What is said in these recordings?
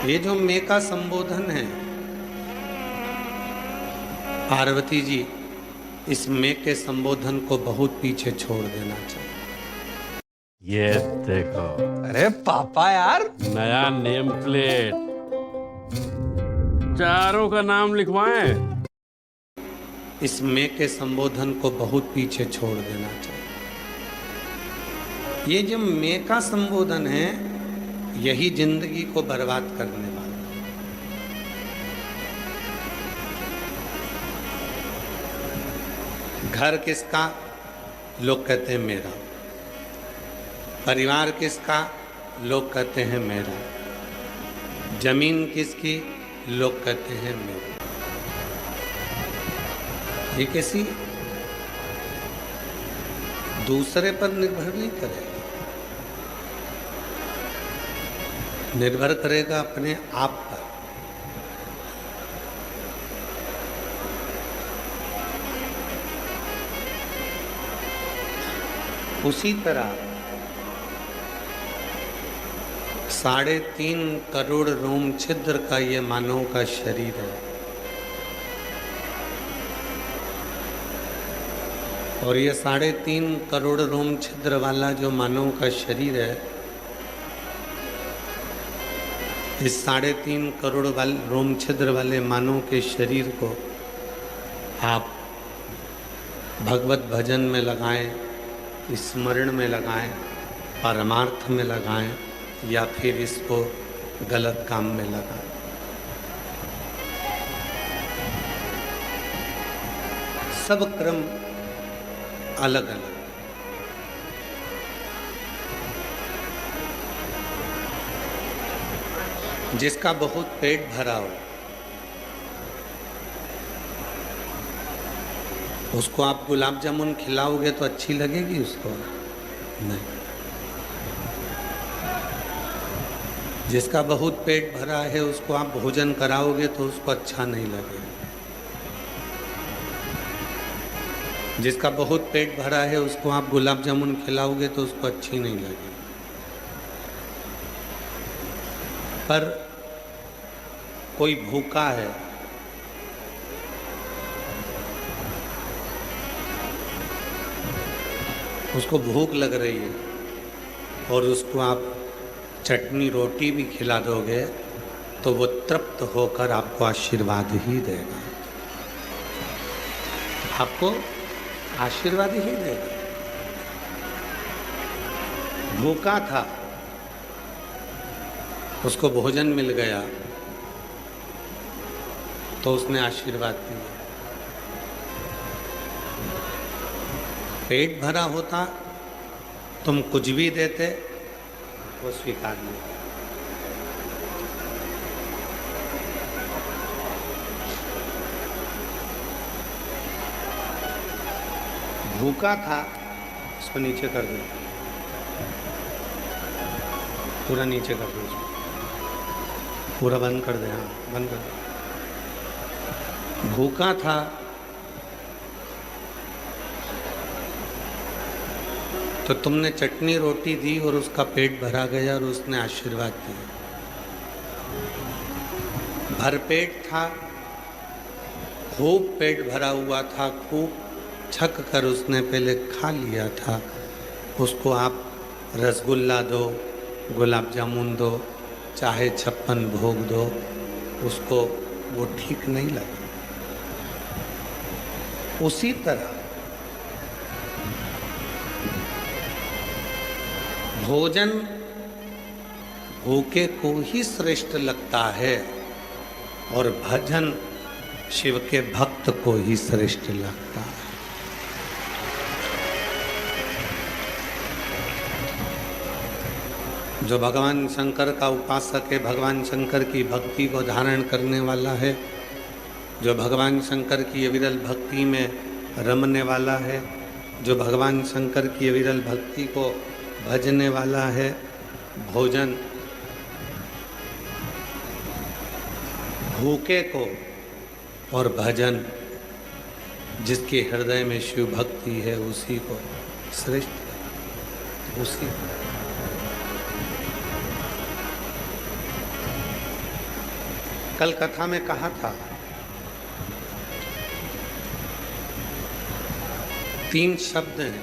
ये जो मैं का संबोधन है पार्वती जी, इस मैं के संबोधन को बहुत पीछे छोड़ देना चाहिए। ये देखो, अरे पापा यार, नया नेम प्लेट, चारों का नाम लिखवाएं। इस मैं के संबोधन को बहुत पीछे छोड़ देना चाहिए। ये जो मैं का संबोधन है, यही जिंदगी को बर्बाद करने वाला। घर किसका? लोग कहते हैं मेरा। परिवार किसका? लोग कहते हैं मेरा। जमीन किसकी? लोग कहते हैं मेरी। ये किसी दूसरे पर निर्भर नहीं करेगा, निर्भर करेगा अपने आप पर। उसी तरह 3.5 करोड़ रोम छिद्र का ये मानव का शरीर है, और ये 3.5 करोड़ रोम छिद्र वाला जो मानव का शरीर है, इस 3.5 करोड़ वाले रोम छिद्र वाले मानव के शरीर को आप भगवत भजन में लगाएं, स्मरण में लगाएं, परमार्थ में लगाएं, या फिर इसको गलत काम में लगाएं। सब क्रम अलग अलग। जिसका बहुत पेट भरा हो, उसको आप गुलाब जामुन खिलाओगे तो अच्छी लगेगी उसको? नहीं। जिसका बहुत पेट भरा है, उसको आप भोजन कराओगे तो उसको अच्छा नहीं लगेगा। जिसका बहुत पेट भरा है, उसको आप गुलाब जामुन खिलाओगे तो उसको अच्छी नहीं लगेगी। पर कोई भूखा है, उसको भूख लग रही है, और उसको आप चटनी रोटी भी खिला दोगे तो वो तृप्त होकर आपको आशीर्वाद ही देगा, आपको आशीर्वाद ही देगा। भूखा था, उसको भोजन मिल गया तो उसने आशीर्वाद दिया। पेट भरा होता, तुम कुछ भी देते वो स्वीकार नहीं। भूखा था, इसको नीचे कर दो, पूरा नीचे कर दो, पूरा बंद कर दे। हाँ, बंद कर दो। भूखा था, तो तुमने चटनी रोटी दी और उसका पेट भरा गया और उसने आशीर्वाद दिया। भरपेट था, खूब पेट भरा हुआ था, खूब छक कर उसने पहले खा लिया था, उसको आप रसगुल्ला दो, गुलाब जामुन दो, चाहे 56 भोग दो, उसको वो ठीक नहीं लगा। उसी तरह भोजन भूखे को ही श्रेष्ठ लगता है, और भजन शिव के भक्त को ही श्रेष्ठ लगता है। जो भगवान शंकर का उपासक है, भगवान शंकर की भक्ति को धारण करने वाला है, जो भगवान शंकर की अविरल भक्ति में रमने वाला है, जो भगवान शंकर की अविरल भक्ति को भजने वाला है, भोजन भूखे को और भजन जिसके हृदय में शिव भक्ति है उसी को श्रेष्ठ, उसी को। कल कथा में कहा था 3 शब्द हैं।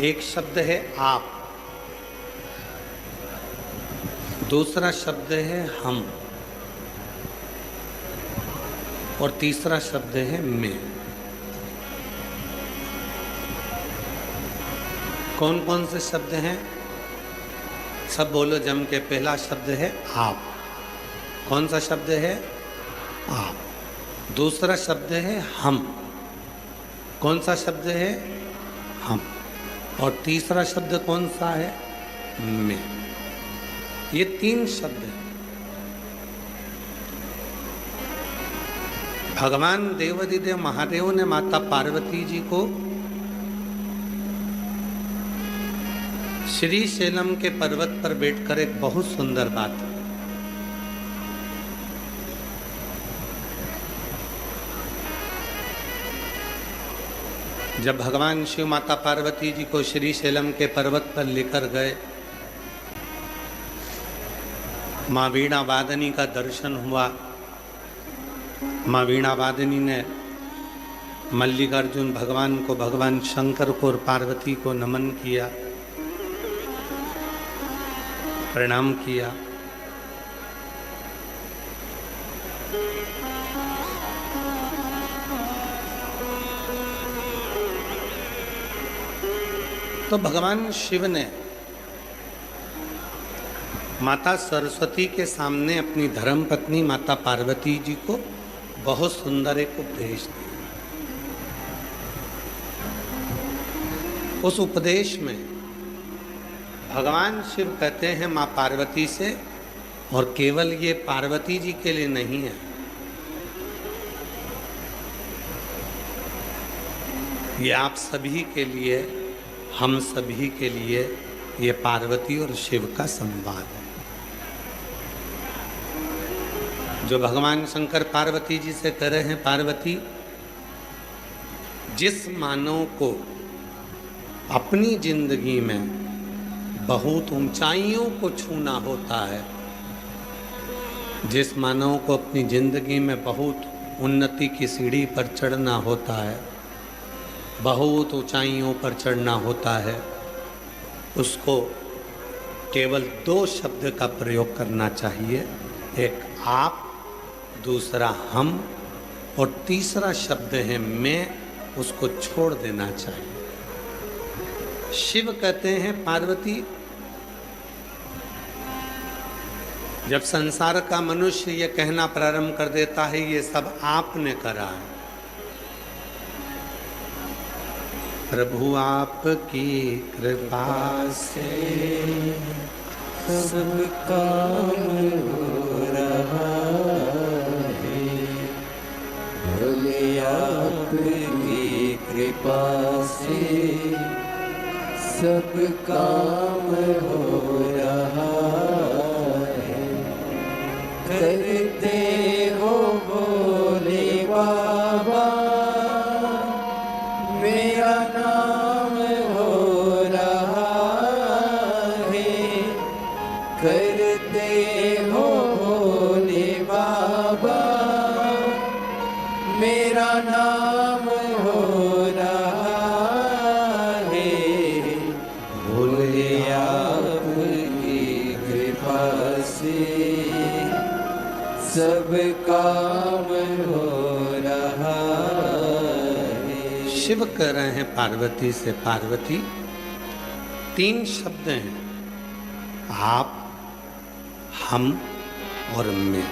एक शब्द है आप, दूसरा शब्द है हम, और तीसरा शब्द है मैं। कौन कौन से शब्द हैं? सब बोलो जम के। पहला शब्द है आप। कौन सा शब्द है? आप। दूसरा शब्द है हम। कौन सा शब्द है? हम। और तीसरा शब्द कौन सा है? मैं। ये 3 शब्द हैं। भगवान देवाधिदेव महादेव ने माता पार्वती जी को श्री शैलम के पर्वत पर बैठकर एक बहुत सुंदर बात, जब भगवान शिव माता पार्वती जी को श्री शैलम के पर्वत पर लेकर गए, माँ वीणा वादनी का दर्शन हुआ। माँ वीणा वादनी ने मल्लिकार्जुन भगवान को, भगवान शंकर को और पार्वती को नमन किया, प्रणाम किया। तो भगवान शिव ने माता सरस्वती के सामने अपनी धर्मपत्नी माता पार्वती जी को बहुत सुंदर एक उपदेश दिया। उस उपदेश में भगवान शिव कहते हैं माँ पार्वती से, और केवल ये पार्वती जी के लिए नहीं है, ये आप सभी के लिए, हम सभी के लिए ये पार्वती और शिव का संवाद है। जो भगवान शंकर पार्वती जी से कह रहे हैं, पार्वती, जिस मानव को अपनी जिंदगी में बहुत ऊंचाइयों को छूना होता है, जिस मानव को अपनी जिंदगी में बहुत उन्नति की सीढ़ी पर चढ़ना होता है, बहुत ऊंचाइयों पर चढ़ना होता है, उसको केवल 2 शब्द का प्रयोग करना चाहिए। एक आप, दूसरा हम, और तीसरा शब्द है मैं। उसको छोड़ देना चाहिए। शिव कहते हैं, पार्वती, जब संसार का मनुष्य ये कहना प्रारंभ कर देता है ये सब आपने करा है, प्रभु आपकी कृपा से सब काम हो रहा है, भोले आपकी कृपा से सब काम हो रहा है। करते हो भोले बाबा, मेरा नाम हो रहा है। करते हो भोले बाबा, मेरा नाम हो रहा है। भोले आपकी कृपा से सब काम हो रहा है। शिव कह रहे हैं पार्वती से, पार्वती, 3 शब्द हैं, आप, हम और मैं।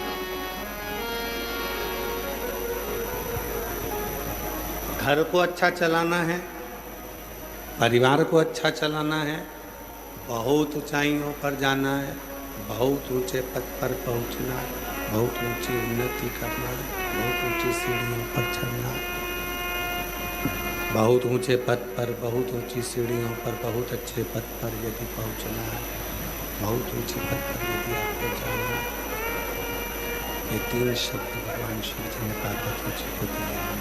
घर को अच्छा चलाना है, परिवार को अच्छा चलाना है, बहुत ऊंचाइयों पर जाना है, बहुत ऊंचे पद पर पहुंचना है, बहुत ऊंची उन्नति करना है, बहुत ऊंची सीढ़ियों पर चढ़ना है, बहुत ऊंचे पद पर, बहुत ऊंची सीढ़ियों पर, बहुत अच्छे पद पर यदि पहुंचना है, बहुत ऊंचे पद पर यदि आपको जाना है, ये 3 शब्द भगवान शिव जी ने पार्वती जी को दिए हैं।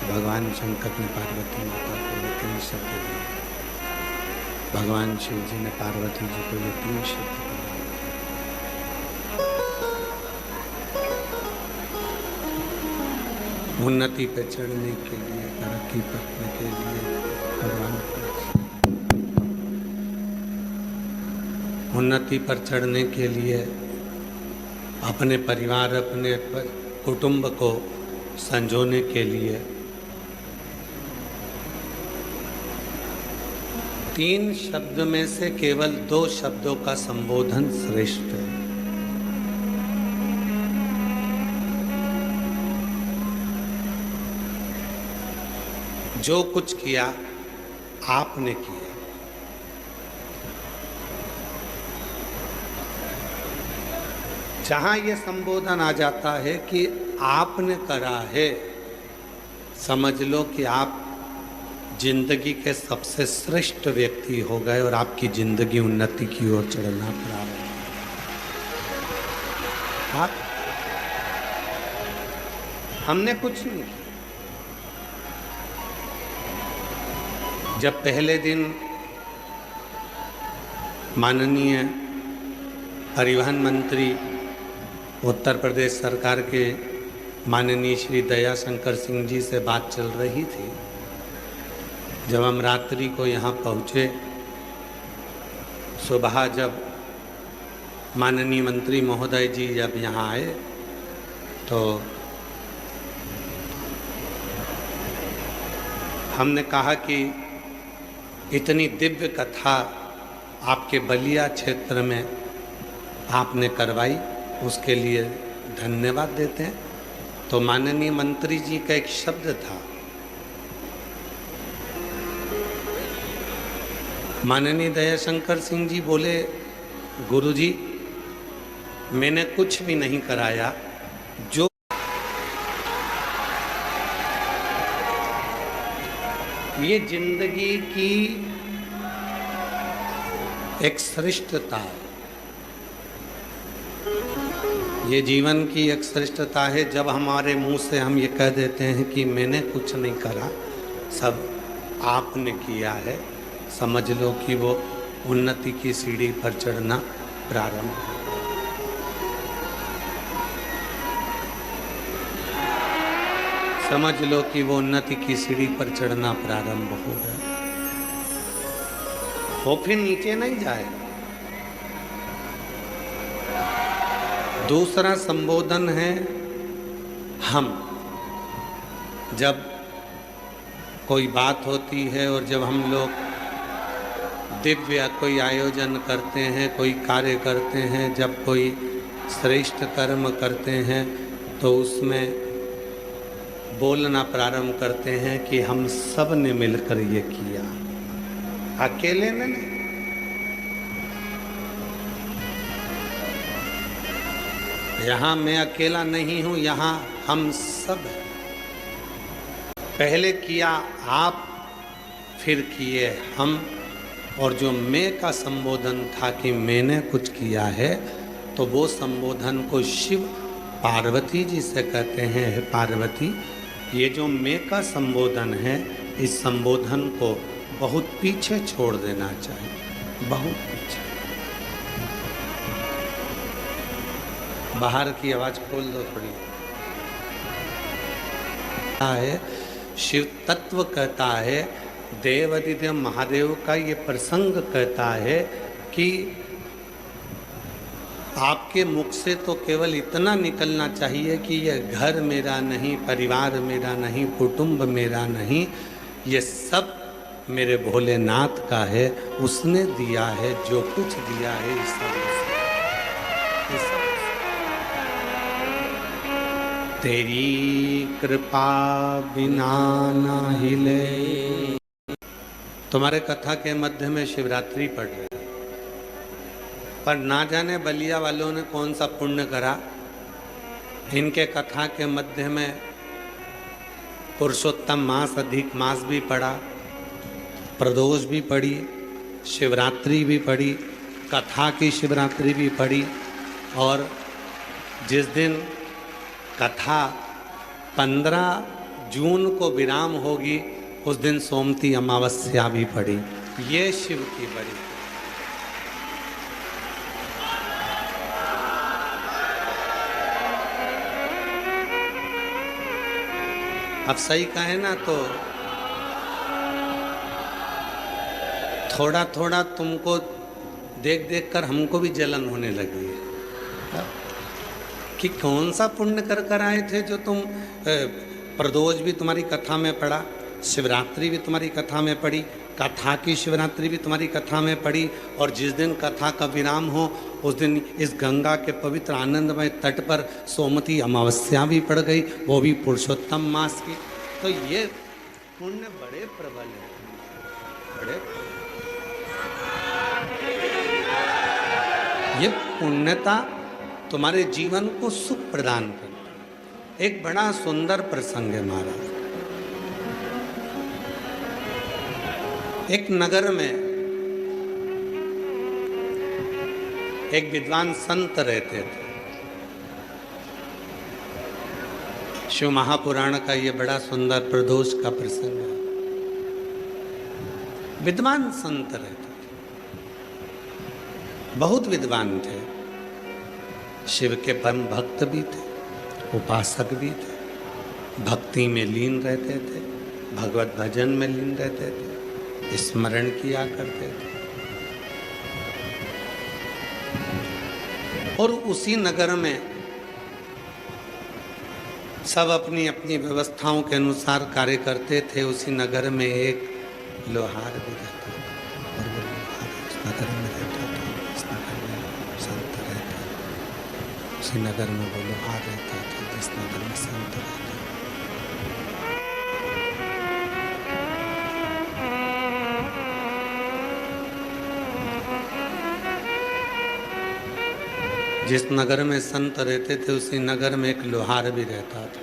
भगवान शंकर ने पार्वती माता को ये 3 शब्द दिए। भगवान शिव जी ने पार्वती जी को ये 3 शब्द दिए। उन्नति पे चढ़ने के लिए, तरक्की करने के लिए भगवान उन्नति पर चढ़ने के लिए अपने परिवार, अपने कुटुंब को संजोने के लिए 3 शब्द में से केवल 2 शब्दों का संबोधन श्रेष्ठ है। जो कुछ किया आपने किया। जहां यह संबोधन आ जाता है कि आपने करा है, समझ लो कि आप जिंदगी के सबसे श्रेष्ठ व्यक्ति हो गए और आपकी जिंदगी उन्नति की ओर चढ़ना प्रारंभ। आप हमने कुछ नहीं किया। जब पहले दिन माननीय परिवहन मंत्री उत्तर प्रदेश सरकार के माननीय श्री दयाशंकर सिंह जी से बात चल रही थी, जब हम रात्रि को यहाँ पहुँचे, सुबह जब माननीय मंत्री महोदय जी जब यहाँ आए तो हमने कहा कि इतनी दिव्य कथा आपके बलिया क्षेत्र में आपने करवाई, उसके लिए धन्यवाद देते हैं। तो माननीय मंत्री जी का एक शब्द था, माननीय दयाशंकर सिंह जी बोले, गुरुजी मैंने कुछ भी नहीं कराया, जो ये जिंदगी की एक श्रेष्ठता है, ये जीवन की एक श्रेष्ठता है। जब हमारे मुंह से हम ये कह देते हैं कि मैंने कुछ नहीं करा, सब आपने किया है, समझ लो कि वो उन्नति की सीढ़ी पर चढ़ना प्रारंभ हो। समझ लो कि वो उन्नति की सीढ़ी पर चढ़ना प्रारंभ हो गया। वो फिर नीचे नहीं जाएगा। दूसरा संबोधन है हम। जब कोई बात होती है और जब हम लोग दिव्य कोई आयोजन करते हैं, कोई कार्य करते हैं, जब कोई श्रेष्ठ कर्म करते हैं, तो उसमें बोलना प्रारंभ करते हैं कि हम सब ने मिलकर ये किया, अकेले ने नहीं। यहाँ मैं अकेला नहीं हूँ, यहाँ हम सब हैं। पहले किया आप, फिर किए हम। और जो मैं का संबोधन था कि मैंने कुछ किया है, तो वो संबोधन को शिव पार्वती जी से कहते हैं, हे पार्वती, ये जो मैं का संबोधन है, इस संबोधन को बहुत पीछे छोड़ देना चाहिए, बहुत पीछे। बाहर की आवाज खोल दो थोड़ी। है शिव तत्व कहता है, देवादिदेव महादेव का ये प्रसंग कहता है कि आपके मुख से तो केवल इतना निकलना चाहिए कि ये घर मेरा नहीं, परिवार मेरा नहीं, कुटुंब मेरा नहीं, ये सब मेरे भोलेनाथ का है, उसने दिया है, जो कुछ दिया है इस सब। तेरी कृपा बिना ना हिले। तुम्हारे कथा के मध्य में शिवरात्रि पड़ रही है, पर ना जाने बलिया वालों ने कौन सा पुण्य करा। इनके कथा के मध्य में पुरुषोत्तम मास, अधिक मास भी पड़ा, प्रदोष भी पड़ी, शिवरात्रि भी पड़ी, कथा की शिवरात्रि भी पड़ी। और जिस दिन कथा 15 जून को विराम होगी, उस दिन सोमती अमावस्या भी पड़ी। ये शिव की बड़ी। अब सही कहे ना तो थोड़ा थोड़ा तुमको देख देख कर हमको भी जलन होने लगी है कि कौन सा पुण्य कर कर आए थे जो तुम प्रदोष भी तुम्हारी कथा में पढ़ा, शिवरात्रि भी तुम्हारी कथा में पढ़ी, कथा की शिवरात्रि भी तुम्हारी कथा में पढ़ी, और जिस दिन कथा का विराम हो उस दिन इस गंगा के पवित्र आनंदमय तट पर सोमवती अमावस्या भी पड़ गई, वो भी पुरुषोत्तम मास की। तो ये पुण्य बड़े प्रबल है, बड़े ये पुण्यता तुम्हारे जीवन को सुख प्रदान करती। एक बड़ा सुंदर प्रसंग है महाराज। एक नगर में एक विद्वान संत रहते थे। शिव महापुराण का ये बड़ा सुंदर प्रदोष का प्रसंग है। विद्वान संत रहते थे, बहुत विद्वान थे, शिव के परम भक्त भी थे, उपासक भी थे, भक्ति में लीन रहते थे, भगवत भजन में लीन रहते थे, स्मरण किया करते थे। और उसी नगर में सब अपनी अपनी व्यवस्थाओं के अनुसार कार्य करते थे। उसी नगर में एक लोहार भी रहता था, और वो लोहार उस नगर में रहता था, इस नगर में संत रहता था। उसी नगर में वो लोहार रहता था, जिस नगर में संत रहता था। जिस नगर में संत रहते थे उसी नगर में एक लोहार भी रहता था।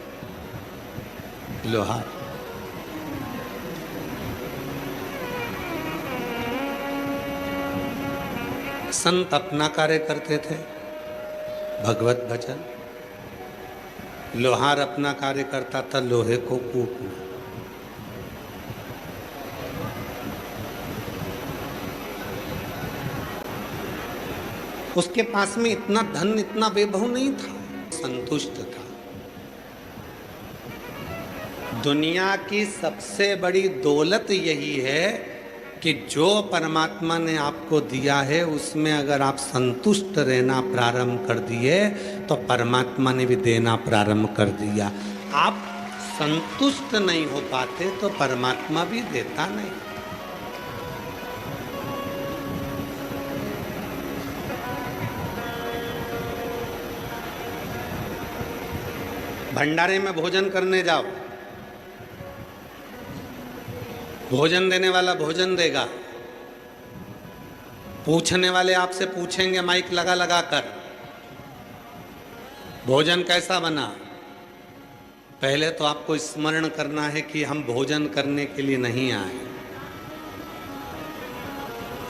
लोहार संत अपना कार्य करते थे, भगवत भजन। लोहार अपना कार्य करता था, लोहे को कूटना। उसके पास में इतना धन, इतना वैभव नहीं था, संतुष्ट था। दुनिया की सबसे बड़ी दौलत यही है कि जो परमात्मा ने आपको दिया है उसमें अगर आप संतुष्ट रहना प्रारंभ कर दिए तो परमात्मा ने भी देना प्रारंभ कर दिया। आप संतुष्ट नहीं हो पाते तो परमात्मा भी देता नहीं। भंडारे में भोजन करने जाओ, भोजन देने वाला भोजन देगा, पूछने वाले आपसे पूछेंगे माइक लगा लगा कर, भोजन कैसा बना। पहले तो आपको स्मरण करना है कि हम भोजन करने के लिए नहीं आए।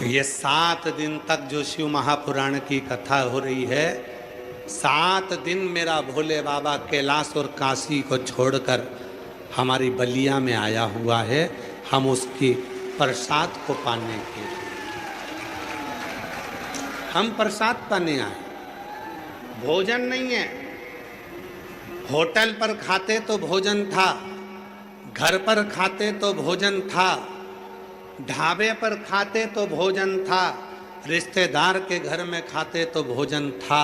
ये 7 दिन तक जो शिव महापुराण की कथा हो रही है, 7 दिन मेरा भोले बाबा कैलाश और काशी को छोड़कर हमारी बलिया में आया हुआ है, हम उसकी प्रसाद को पाने के लिए। हम प्रसाद पाने आए, भोजन नहीं है। होटल पर खाते तो भोजन था, घर पर खाते तो भोजन था, ढाबे पर खाते तो भोजन था, रिश्तेदार के घर में खाते तो भोजन था,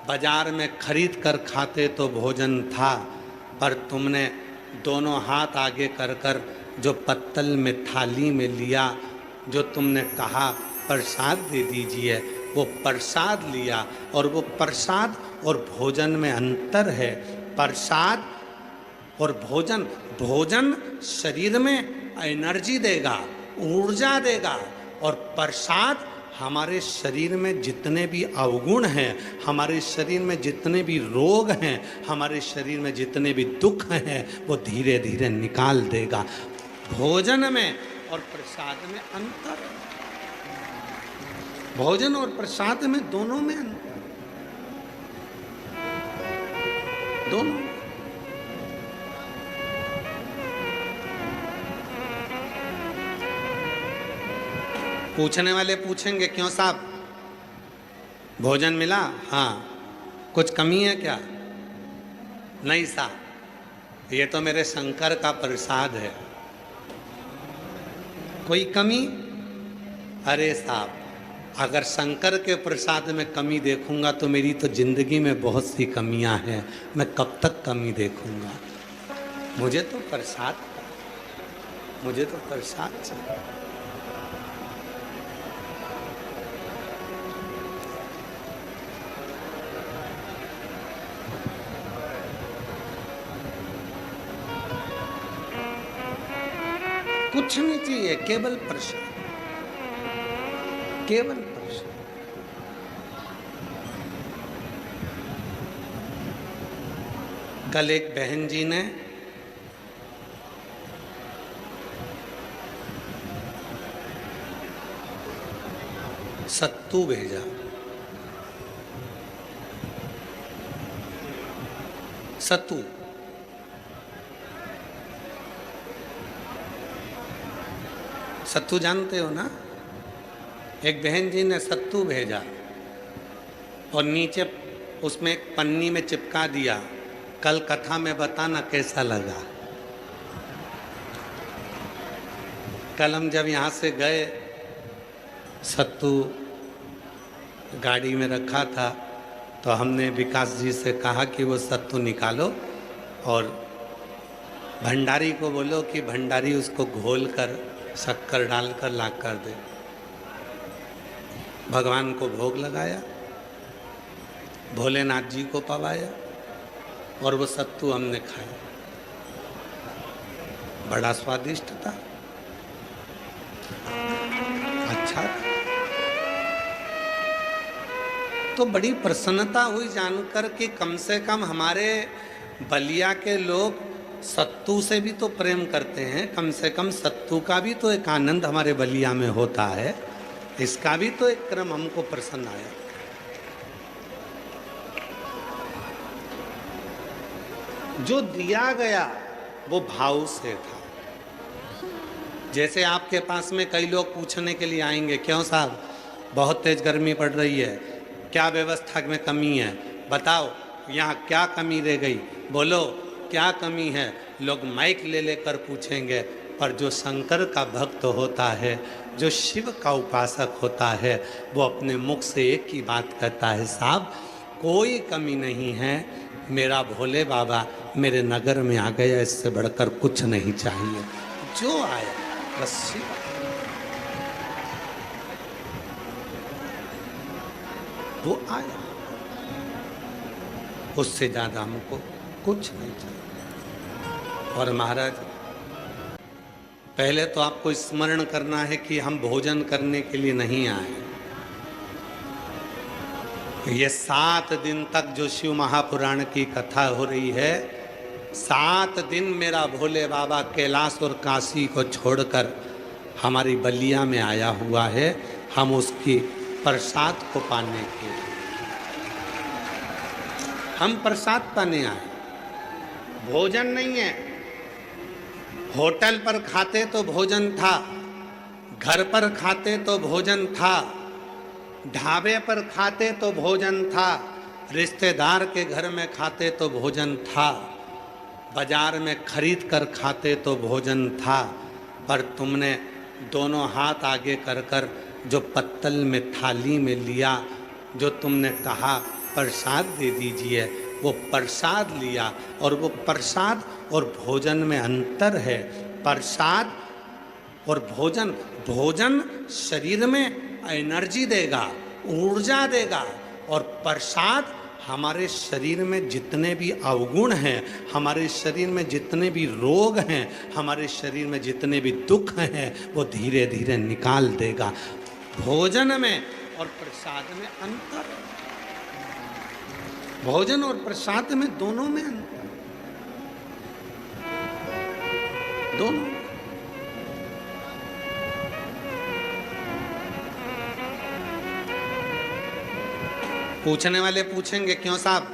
बाजार में खरीद कर खाते तो भोजन था। पर तुमने दोनों हाथ आगे कर कर जो पत्तल में थाली में लिया, जो तुमने कहा प्रसाद दे दीजिए, वो प्रसाद लिया। और वो प्रसाद और भोजन में अंतर है। प्रसाद और भोजन, भोजन शरीर में एनर्जी देगा, ऊर्जा देगा, और प्रसाद हमारे शरीर में जितने भी अवगुण हैं, हमारे शरीर में जितने भी रोग हैं, हमारे शरीर में जितने भी दुख हैं, वो धीरे धीरे निकाल देगा। भोजन में और प्रसाद में अंतर, भोजन और प्रसाद में दोनों में अंतर, दोनों। पूछने वाले पूछेंगे, क्यों साहब भोजन मिला? हाँ। कुछ कमी है क्या? नहीं साहब। ये तो मेरे शंकर का प्रसाद है, कोई कमी? अरे साहब, अगर शंकर के प्रसाद में कमी देखूंगा तो मेरी तो जिंदगी में बहुत सी कमियां हैं, मैं कब तक कमी देखूंगा? मुझे तो प्रसाद चाहिए। कुछ नहीं चाहिए, केवल प्रसाद, केवल प्रसाद। कल एक बहन जी ने सत्तू भेजा, सत्तू। सत्तू जानते हो ना? एक बहन जी ने सत्तू भेजा और नीचे उसमें एक पन्नी में चिपका दिया, कल कथा में बताना कैसा लगा। कल हम जब यहाँ से गए, सत्तू गाड़ी में रखा था, तो हमने विकास जी से कहा कि वो सत्तू निकालो और भंडारी को बोलो कि भंडारी उसको घोल कर शक्कर डालकर ला कर दे। भगवान को भोग लगाया, भोलेनाथ जी को पवाया और वो सत्तू हमने खाया, बड़ा स्वादिष्ट था, अच्छा था। तो बड़ी प्रसन्नता हुई जानकर कि कम से कम हमारे बलिया के लोग सत्तू से भी तो प्रेम करते हैं, कम से कम सत्तू का भी तो एक आनंद हमारे बलिया में होता है, इसका भी तो एक क्रम हमको प्रसन्न आया। जो दिया गया वो भाव से था। जैसे आपके पास में कई लोग पूछने के लिए आएंगे, क्यों साहब बहुत तेज गर्मी पड़ रही है, क्या व्यवस्था में कमी है, बताओ यहाँ क्या कमी रह गई, बोलो क्या कमी है। लोग माइक ले लेकर पूछेंगे, पर जो शंकर का भक्त होता है, जो शिव का उपासक होता है, वो अपने मुख से एक ही बात कहता है, साहब कोई कमी नहीं है, मेरा भोले बाबा मेरे नगर में आ गया, इससे बढ़कर कुछ नहीं चाहिए। जो आया बस शिव। वो आया, उससे ज़्यादा हमको कुछ नहीं चाहिए। और महाराज, पहले तो आपको स्मरण करना है कि हम भोजन करने के लिए नहीं आए। ये 7 दिन तक जो शिव महापुराण की कथा हो रही है, 7 दिन मेरा भोले बाबा कैलाश और काशी को छोड़कर हमारी बलिया में आया हुआ है, हम उसकी प्रसाद को पाने के लिए, हम प्रसाद पाने आए, भोजन नहीं है। होटल पर खाते तो भोजन था, घर पर खाते तो भोजन था, ढाबे पर खाते तो भोजन था, रिश्तेदार के घर में खाते तो भोजन था, बाजार में खरीद कर खाते तो भोजन था। पर तुमने दोनों हाथ आगे कर कर जो पत्तल में थाली में लिया, जो तुमने कहा प्रसाद दे दीजिए, वो प्रसाद लिया। और वो प्रसाद और भोजन में अंतर है। प्रसाद और भोजन, भोजन शरीर में एनर्जी देगा, ऊर्जा देगा, और प्रसाद हमारे शरीर में जितने भी अवगुण हैं, हमारे शरीर में जितने भी रोग हैं, हमारे शरीर में जितने भी दुख हैं, वो धीरे धीरे निकाल देगा। भोजन में और प्रसाद में अंतर है। भोजन और प्रसाद में दोनों में अंतर, दोनों। पूछने वाले पूछेंगे, क्यों साहब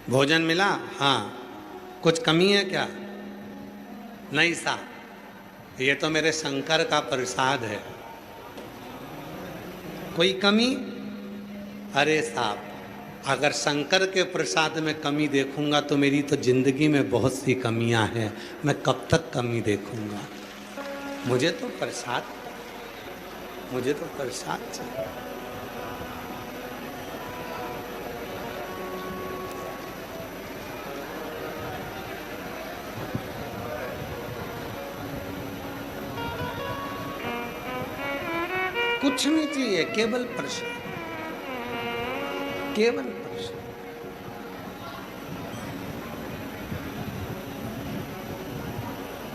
भोजन मिला? हाँ। कुछ कमी है क्या? नहीं साहब, ये तो मेरे शंकर का प्रसाद है। कोई कमी? अरे साहब, अगर शंकर के प्रसाद में कमी देखूंगा तो मेरी तो जिंदगी में बहुत सी कमियां हैं, मैं कब तक कमी देखूंगा। मुझे तो प्रसाद चाहिए। कुछ नहीं चाहिए, केवल प्रसाद, केवल प्रसाद।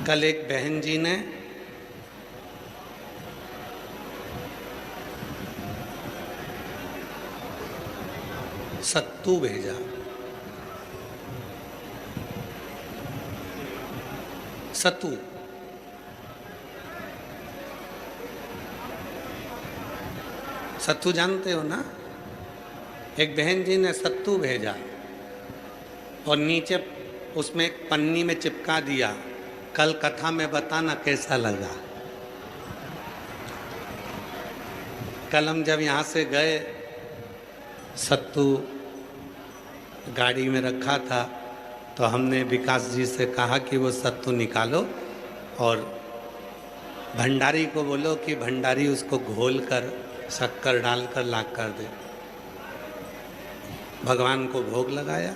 कल एक बहन जी ने सत्तू भेजा। सत्तू सत्तू जानते हो ना? एक बहन जी ने सत्तू भेजा और नीचे उसमें एक पन्नी में चिपका दिया। कल कथा में बताना कैसा लगा। कल हम जब यहाँ से गए, सत्तू गाड़ी में रखा था, तो हमने विकास जी से कहा कि वो सत्तू निकालो और भंडारी को बोलो कि भंडारी उसको घोल कर शक्कर डालकर ला कर दे। भगवान को भोग लगाया,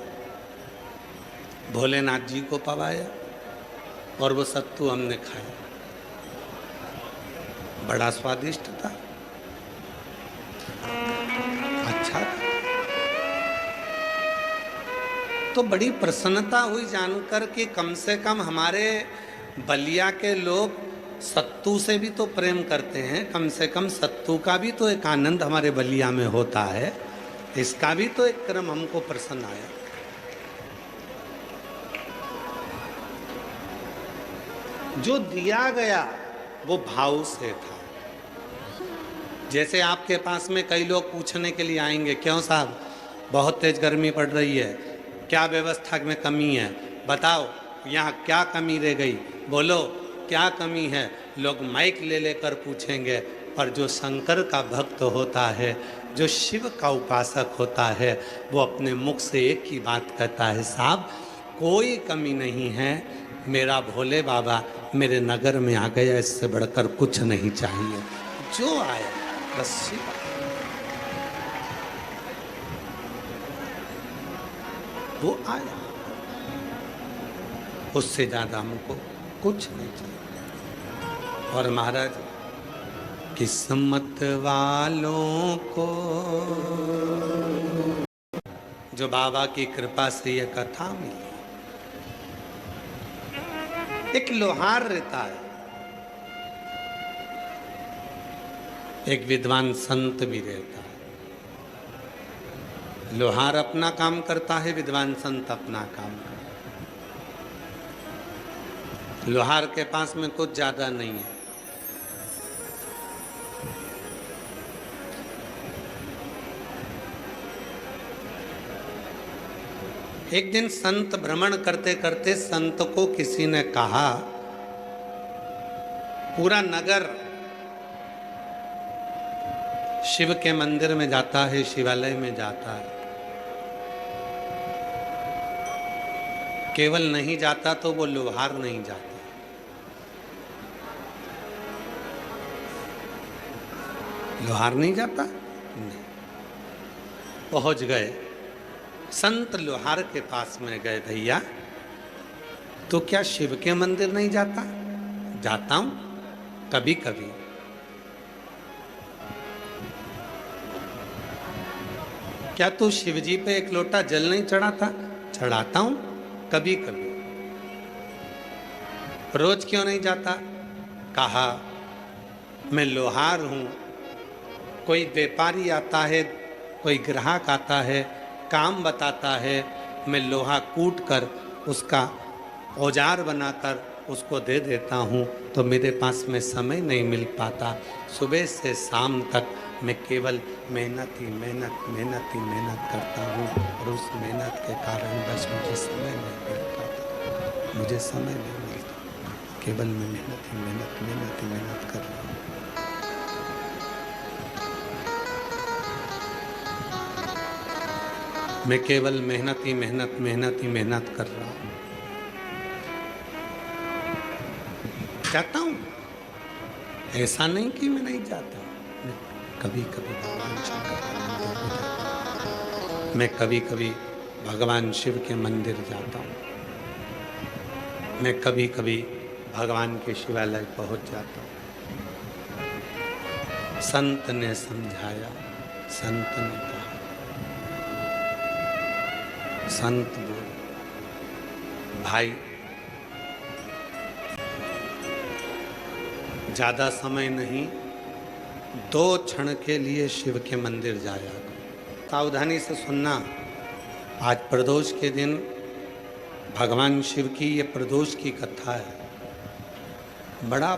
भोलेनाथ जी को पवाया और वो सत्तू हमने खाया। बड़ा स्वादिष्ट था, अच्छा था। तो बड़ी प्रसन्नता हुई जानकर कि कम से कम हमारे बलिया के लोग सत्तू से भी तो प्रेम करते हैं। कम से कम सत्तू का भी तो एक आनंद हमारे बलिया में होता है। इसका भी तो एक क्रम हमको प्रसन्न आया। जो दिया गया वो भाव से था। जैसे आपके पास में कई लोग पूछने के लिए आएंगे, क्यों साहब बहुत तेज गर्मी पड़ रही है, क्या व्यवस्था में कमी है, बताओ यहाँ क्या कमी रह गई, बोलो क्या कमी है। लोग माइक ले लेकर पूछेंगे। पर जो शंकर का भक्त होता है, जो शिव का उपासक होता है, वो अपने मुख से एक ही बात कहता है, साहब कोई कमी नहीं है, मेरा भोले बाबा मेरे नगर में आ गया, इससे बढ़कर कुछ नहीं चाहिए। जो आया बस शिव। वो आया, उससे ज्यादा हमको कुछ नहीं चाहिए। और महाराज, किस्मत वालों को जो बाबा की कृपा से ये कथा मिली। एक लोहार रहता है, एक विद्वान संत भी रहता है। लोहार अपना काम करता है, विद्वान संत अपना काम करता है। लोहार के पास में कुछ ज्यादा नहीं है। एक दिन संत भ्रमण करते करते संत को किसी ने कहा, पूरा नगर शिव के मंदिर में जाता है, शिवालय में जाता है, केवल नहीं जाता तो वो लोहार नहीं जाता। लोहार नहीं जाता? नहीं। पहुंच गए, संत लोहार के पास में गए, भैया तो क्या शिव के मंदिर नहीं जाता? जाता हूं कभी कभी। क्या तू शिव जी पे एक लोटा जल नहीं चढ़ाता? चढ़ाता हूं कभी कभी। रोज क्यों नहीं जाता? कहा मैं लोहार हूं, कोई व्यापारी आता है, कोई ग्राहक आता है, काम बताता है, मैं लोहा कूट कर उसका औजार बनाकर उसको दे देता हूँ, तो मेरे पास में समय नहीं मिल पाता। सुबह से शाम तक मैं केवल मेहनत ही मेहनत करता हूँ और उस मेहनत के कारण बस मुझे समय नहीं मिल पाता, मुझे समय नहीं मिलता। केवल मैं मेहनत ही मेहनत कर रहा हूँ। मैं केवल मेहनत ही मेहनत, मेहनत ही मेहनत कर रहा हूं। जाता हूं, ऐसा नहीं कि मैं नहीं जाता। मैं कभी कभी भगवान शंकर के मंदिर में जाता हूं, मैं कभी कभी भगवान शिव के मंदिर जाता हूं, मैं कभी कभी भगवान के शिवालय पहुंच जाता हूं। संत ने समझाया, संत ने कहा, संत बोल भाई ज्यादा समय नहीं, 2 क्षण के लिए शिव के मंदिर जाया। सावधानी से सुनना, आज प्रदोष के दिन भगवान शिव की ये प्रदोष की कथा है। बड़ा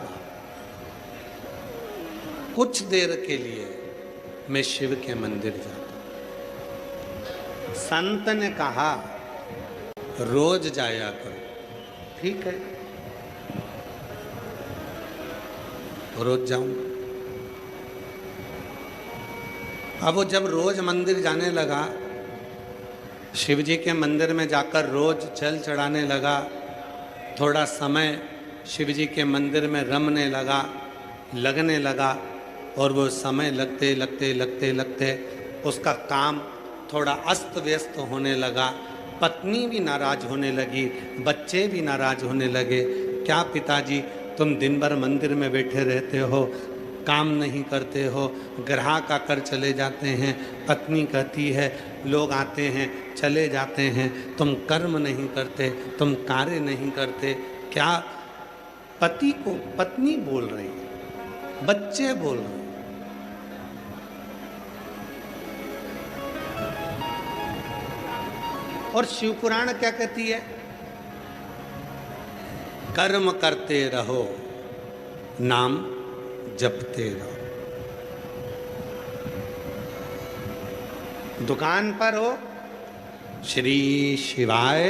कुछ देर के लिए मैं शिव के मंदिर जाता हूं। संत ने कहा रोज जाया करो, ठीक है, रोज जाऊंगा। अब वो जब रोज मंदिर जाने लगा, शिव जी के मंदिर में जाकर रोज जल चढ़ाने लगा, थोड़ा समय शिव जी के मंदिर में रमने लगा, लगने लगा, और वो समय लगते लगते लगते लगते उसका काम थोड़ा अस्त व्यस्त होने लगा। पत्नी भी नाराज होने लगी, बच्चे भी नाराज होने लगे। क्या पिताजी, तुम दिन भर मंदिर में बैठे रहते हो, काम नहीं करते हो, ग्राहक आकर चले जाते हैं। पत्नी कहती है लोग आते हैं चले जाते हैं, तुम कर्म नहीं करते, तुम कार्य नहीं करते। क्या पति को पत्नी बोल रही है, बच्चे बोल रहे हैं। और शिवपुराण क्या कहती है? कर्म करते रहो, नाम जपते रहो। दुकान पर हो, श्री शिवाय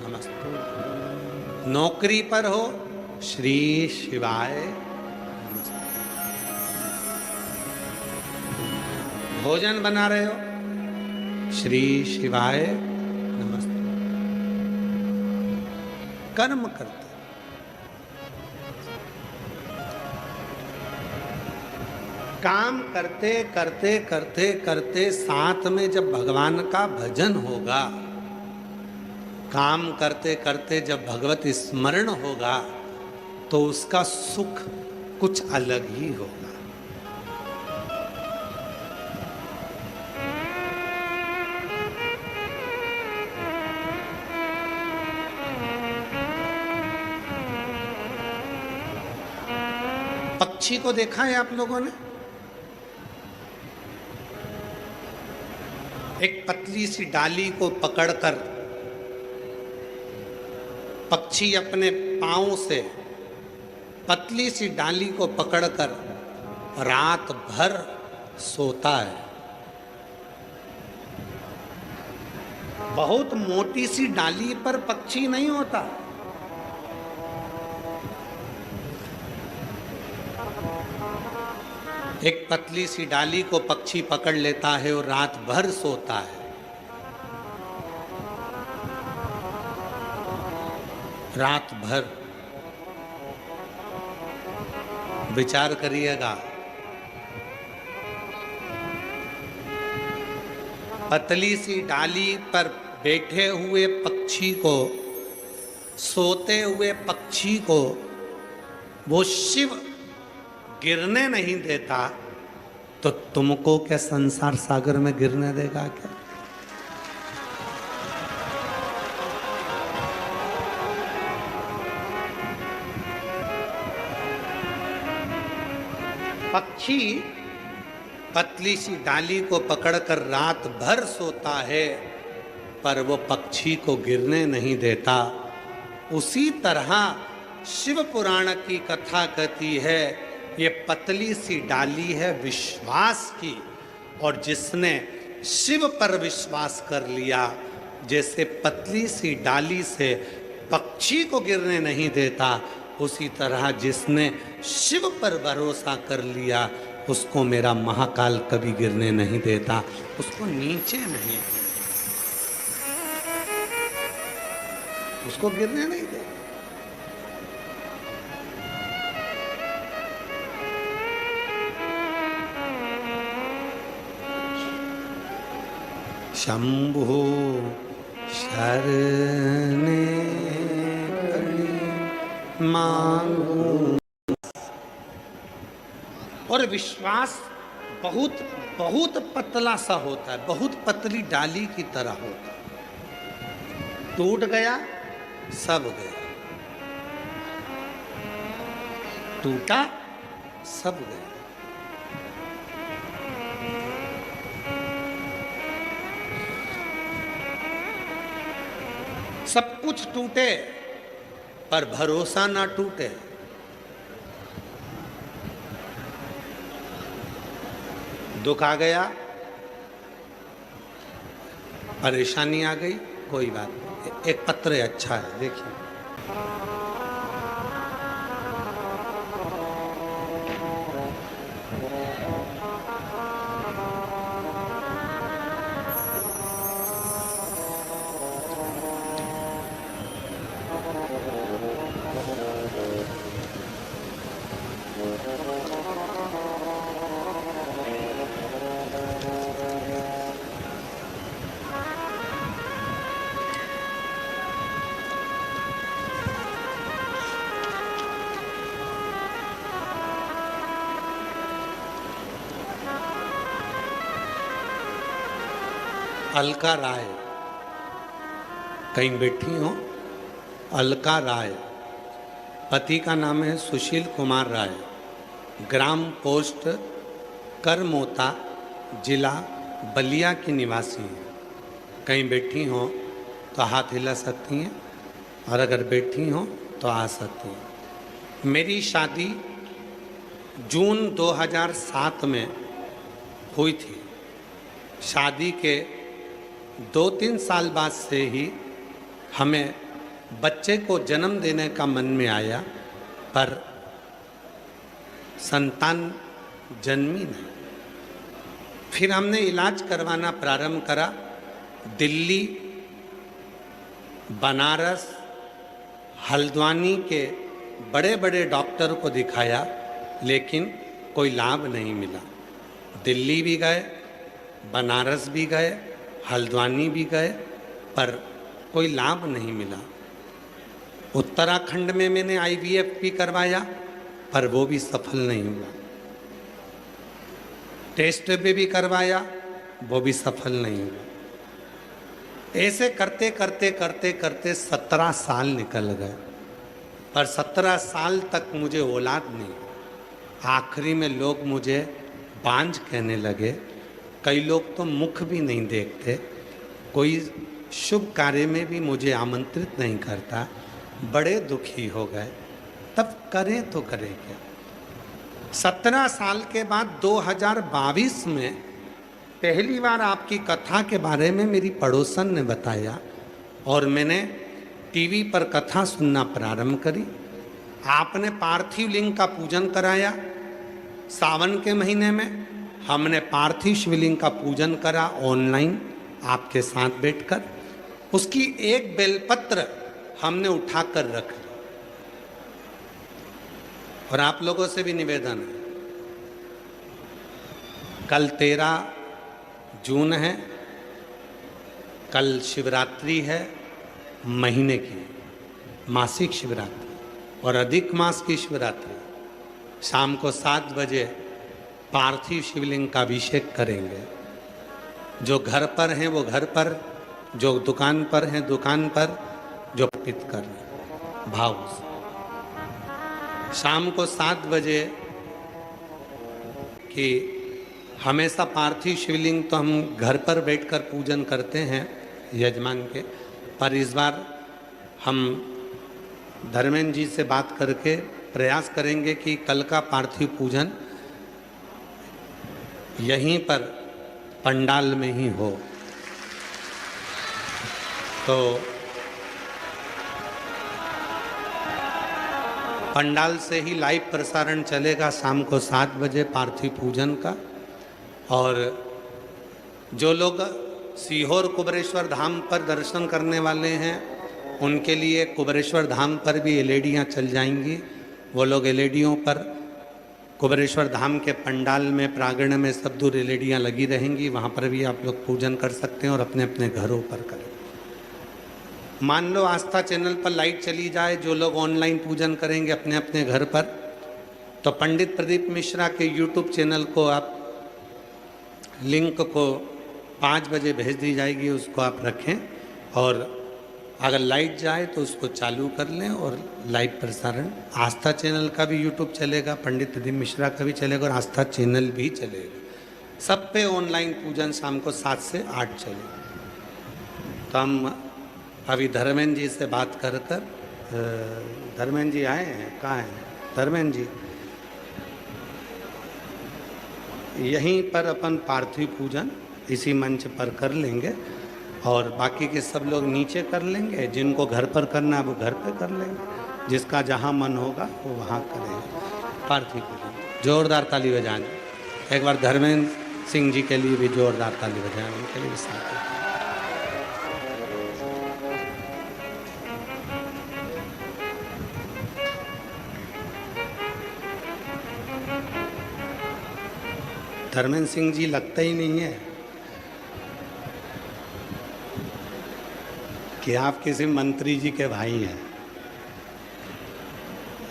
नमस्तु। नौकरी पर हो, श्री शिवाय नमस्तु। भोजन बना रहे हो, श्री शिवाय नमस्ते। कर्म करते, काम करते करते करते करते साथ में जब भगवान का भजन होगा, काम करते करते जब भगवत स्मरण होगा, तो उसका सुख कुछ अलग ही होगा। पक्षी को देखा है आप लोगों ने? एक पतली सी डाली को पकड़कर पक्षी अपने पांव से पतली सी डाली को पकड़कर रात भर सोता है। बहुत मोटी सी डाली पर पक्षी नहीं होता। एक पतली सी डाली को पक्षी पकड़ लेता है और रात भर सोता है। रात भर विचार करिएगा, पतली सी डाली पर बैठे हुए पक्षी को, सोते हुए पक्षी को वो शिव गिरने नहीं देता, तो तुमको क्या संसार सागर में गिरने देगा क्या? पक्षी पतली सी डाली को पकड़कर रात भर सोता है, पर वो पक्षी को गिरने नहीं देता। उसी तरह शिव पुराण की कथा कहती है, ये पतली सी डाली है विश्वास की, और जिसने शिव पर विश्वास कर लिया, जैसे पतली सी डाली से पक्षी को गिरने नहीं देता, उसी तरह जिसने शिव पर भरोसा कर लिया, उसको मेरा महाकाल कभी गिरने नहीं देता, उसको नीचे नहीं गिरता। उसको गिरने नहीं देगा। शंभो शरणे मांगू। और विश्वास बहुत बहुत पतला सा होता है, बहुत पतली डाली की तरह होता है। टूट गया सब गया, टूटा सब गया। सब कुछ टूटे पर भरोसा ना टूटे। दुख आ गया, परेशानी आ गई, कोई बात नहीं। एक पत्र है, अच्छा है, देखिए। अलका राय कहीं बैठी हो। अलका राय, पति का नाम है सुशील कुमार राय, ग्राम पोस्ट करमोता, जिला बलिया की निवासी हैं। कहीं बैठी हो तो हाथ हिला सकती हैं, और अगर बैठी हो तो आ सकती हैं। मेरी शादी जून 2007 में हुई थी। शादी के 2-3 साल बाद से ही हमें बच्चे को जन्म देने का मन में आया, पर संतान जन्मी नहीं। फिर हमने इलाज करवाना प्रारंभ करा। दिल्ली, बनारस, हल्द्वानी के बड़े बड़े डॉक्टर को दिखाया, लेकिन कोई लाभ नहीं मिला। दिल्ली भी गए, बनारस भी गए, हल्द्वानी भी गए, पर कोई लाभ नहीं मिला। उत्तराखंड में मैंने IVF भी करवाया, पर वो भी सफल नहीं हुआ। टेस्ट भी करवाया, वो भी सफल नहीं हुआ। ऐसे करते करते करते करते 17 साल निकल गए, पर 17 साल तक मुझे औलाद नहीं। आखिरी में लोग मुझे बांझ कहने लगे। कई लोग तो मुख भी नहीं देखते, कोई शुभ कार्य में भी मुझे आमंत्रित नहीं करता। बड़े दुखी हो गए। तब करें तो करें क्या। 17 साल के बाद 2022 में पहली बार आपकी कथा के बारे में मेरी पड़ोसन ने बताया, और मैंने टीवी पर कथा सुनना प्रारंभ करी। आपने पार्थिव लिंग का पूजन कराया। सावन के महीने में हमने पार्थिव शिवलिंग का पूजन करा ऑनलाइन आपके साथ बैठकर। उसकी एक बेलपत्र हमने उठाकर रख ली। और आप लोगों से भी निवेदन है, कल 13 जून है, कल शिवरात्रि है, महीने की मासिक शिवरात्रि और अधिक मास की शिवरात्रि। शाम को 7 बजे पार्थिव शिवलिंग का अभिषेक करेंगे। जो घर पर हैं वो घर पर, जो दुकान पर हैं दुकान पर, जो अर्पित कर भाव से। शाम को 7 बजे कि हमेशा पार्थिव शिवलिंग तो हम घर पर बैठकर पूजन करते हैं यजमान के, पर इस बार हम धर्मेंद्र जी से बात करके प्रयास करेंगे कि कल का पार्थिव पूजन यहीं पर पंडाल में ही हो। तो पंडाल से ही लाइव प्रसारण चलेगा शाम को 7 बजे पार्थिव पूजन का। और जो लोग सीहोर कुबरेश्वर धाम पर दर्शन करने वाले हैं उनके लिए कुबेरेश्वर धाम पर भी एलईडियाँ चल जाएंगी। वो लोग एलईडियों पर कुबेरेश्वर धाम के पंडाल में प्रांगण में सब दूर एलईडियाँ लगी रहेंगी, वहाँ पर भी आप लोग पूजन कर सकते हैं और अपने अपने घरों पर करें। मान लो आस्था चैनल पर लाइट चली जाए, जो लोग ऑनलाइन पूजन करेंगे अपने अपने घर पर, तो पंडित प्रदीप मिश्रा के यूट्यूब चैनल को आप लिंक को 5 बजे भेज दी जाएगी, उसको आप रखें और अगर लाइट जाए तो उसको चालू कर लें और लाइव प्रसारण आस्था चैनल का भी यूट्यूब चलेगा, पंडित प्रदीप मिश्रा का भी चलेगा और आस्था चैनल भी चलेगा। सब पे ऑनलाइन पूजन शाम को 7 से 8 चलेगा। तो हम अभी धर्मेंद्र जी से बात कर धर्मेंद्र जी आए हैं, कहाँ हैं धर्मेंद्र जी? यहीं पर अपन पार्थिव पूजन इसी मंच पर कर लेंगे और बाकी के सब लोग नीचे कर लेंगे। जिनको घर पर करना है वो घर पर कर लेंगे, जिसका जहाँ मन होगा वो वहाँ करेंगे पार्थिव पूजन। जोरदार ताली बजाएं एक बार धर्मेंद्र सिंह जी के लिए भी जोरदार ताली बजाएं, उनके लिए भी साथ। धर्मेंद्र सिंह जी लगता ही नहीं है कि आप किसी मंत्री जी के भाई हैं।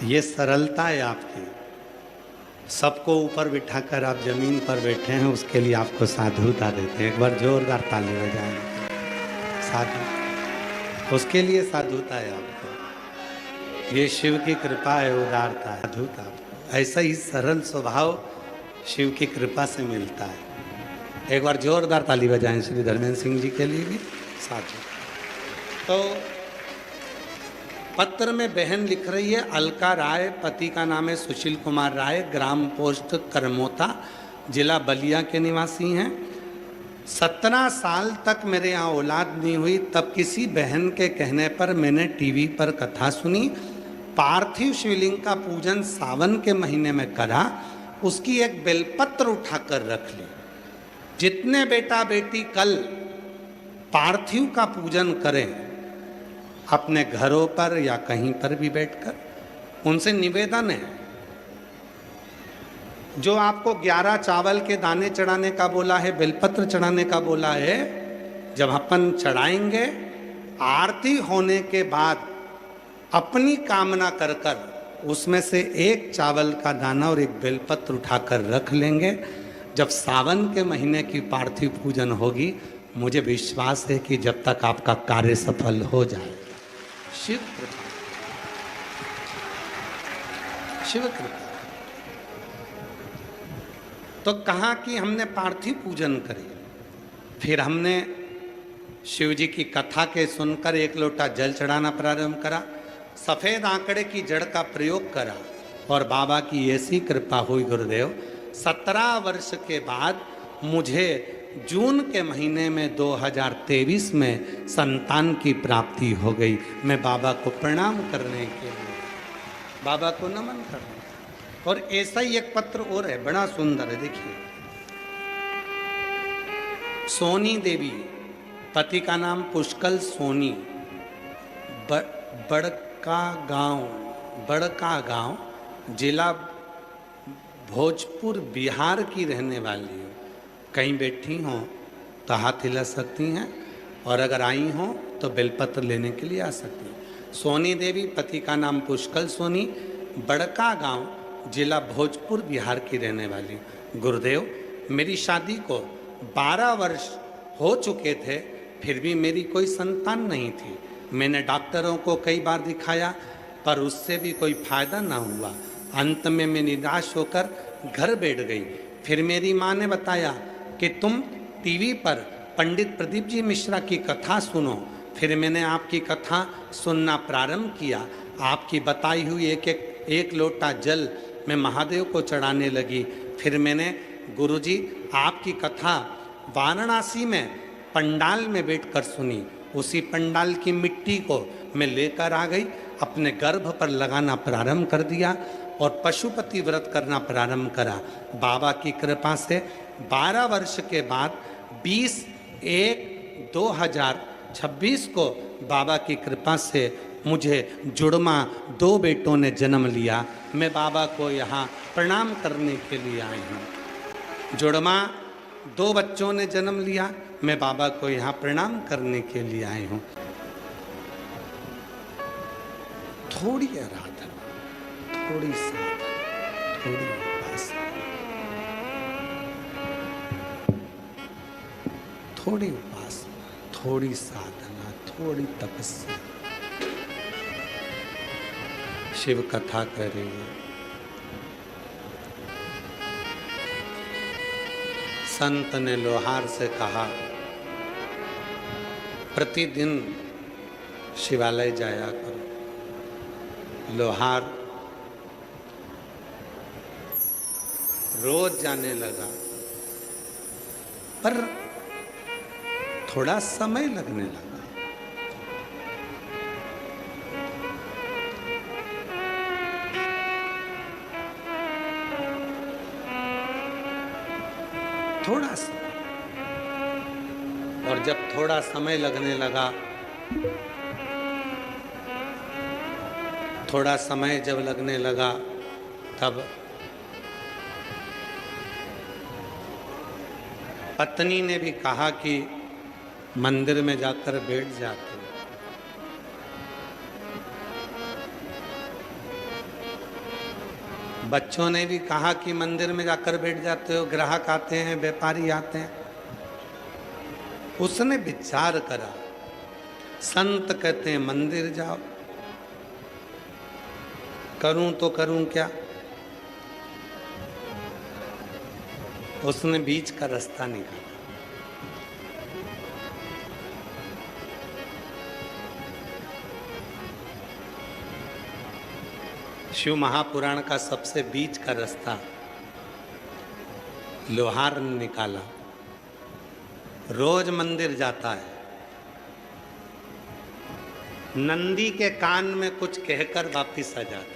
ये सरलता है आपकी, सबको ऊपर बिठाकर आप जमीन पर बैठे हैं, उसके लिए आपको साधुता देते हैं। एक बार जोरदार ताली बजाएं। साधु, उसके लिए साधुता है आपको। ये शिव की कृपा है, उदारता है, साधुता। ऐसा ही सरल स्वभाव शिव की कृपा से मिलता है। एक बार जोरदार ताली बजाएं श्री धर्मेंद्र सिंह जी के लिए भी साधु। तो पत्र में बहन लिख रही है, अलका राय, पति का नाम है सुशील कुमार राय, ग्राम पोस्ट करमोता, जिला बलिया के निवासी हैं। 17 साल तक मेरे यहाँ औलाद नहीं हुई, तब किसी बहन के कहने पर मैंने टीवी पर कथा सुनी। पार्थिव शिवलिंग का पूजन सावन के महीने में करा, उसकी एक बेलपत्र उठाकर रख ली। जितने बेटा बेटी कल पार्थिव का पूजन करें अपने घरों पर या कहीं पर भी बैठकर, उनसे निवेदन है, जो आपको 11 चावल के दाने चढ़ाने का बोला है, बेलपत्र चढ़ाने का बोला है, जब अपन चढ़ाएंगे आरती होने के बाद अपनी कामना कर कर उसमें से एक चावल का दाना और एक बेलपत्र उठाकर रख लेंगे। जब सावन के महीने की पार्थिव पूजन होगी, मुझे विश्वास है कि जब तक आपका कार्य सफल हो जाए। शिव कृपा, शिव कृपा। तो कहा कि हमने पार्थिव पूजन करी, फिर हमने शिव जी की कथा के सुनकर 1 लोटा जल चढ़ाना प्रारंभ करा, सफ़ेद आंकड़े की जड़ का प्रयोग करा और बाबा की ऐसी कृपा हुई गुरुदेव, 17 वर्ष के बाद मुझे जून के महीने में 2023 में संतान की प्राप्ति हो गई। मैं बाबा को प्रणाम करने के लिए, बाबा को नमन करने। और ऐसा ही एक पत्र और है, बड़ा सुंदर है, देखिए। सोनी देवी, पति का नाम पुष्कल सोनी, बड़का गांव, जिला भोजपुर, बिहार की रहने वाली हो। कहीं बैठी हों तो हाथ हिला सकती हैं और अगर आई हों तो बेलपत्र लेने के लिए आ सकती हैं। सोनी देवी, पति का नाम पुष्कल सोनी, बड़का गांव, जिला भोजपुर, बिहार की रहने वाली। गुरुदेव, मेरी शादी को 12 वर्ष हो चुके थे, फिर भी मेरी कोई संतान नहीं थी। मैंने डॉक्टरों को कई बार दिखाया पर उससे भी कोई फायदा ना हुआ। अंत में मैं निराश होकर घर बैठ गई। फिर मेरी माँ ने बताया कि तुम टीवी पर पंडित प्रदीप जी मिश्रा की कथा सुनो। फिर मैंने आपकी कथा सुनना प्रारंभ किया। आपकी बताई हुई एक लोटा जल मैं महादेव को चढ़ाने लगी। फिर मैंने गुरुजी आपकी कथा वाराणसी में पंडाल में बैठकर सुनी। उसी पंडाल की मिट्टी को मैं लेकर आ गई, अपने गर्भ पर लगाना प्रारंभ कर दिया और पशुपति व्रत करना प्रारंभ करा। बाबा की कृपा से 12 वर्ष के बाद 20/1/2024 26 को बाबा की कृपा से मुझे जुड़मा 2 बेटों ने जन्म लिया। मैं बाबा को यहाँ प्रणाम करने के लिए आई हूँ। जुड़मा 2 बच्चों ने जन्म लिया, मैं बाबा को यहाँ प्रणाम करने के लिए आई हूँ। थोड़ी आराधना, थोड़ी साधना, थोड़ी उपासना, थोड़ी उपासना, थोड़ी साधना, थोड़ी तपस्या। शिव कथा करेंगे। संत ने लोहार से कहा, प्रतिदिन शिवालय जाया करो। लोहार रोज जाने लगा, पर थोड़ा समय लगने लगा। थोड़ा सा, और जब थोड़ा समय लगने लगा, थोड़ा समय जब लगने लगा, तब पत्नी ने भी कहा कि मंदिर में जाकर बैठ जाते। बच्चों ने भी कहा कि मंदिर में जाकर बैठ जाते हो, ग्राहक आते हैं, व्यापारी आते हैं। उसने विचार करा, संत कहते हैं मंदिर जाओ, करूं तो करूं क्या। उसने बीच का रास्ता निकाला। शिव महापुराण का सबसे बीच का रास्ता लोहार ने निकाला। रोज मंदिर जाता है, नंदी के कान में कुछ कहकर वापिस आ जाता है।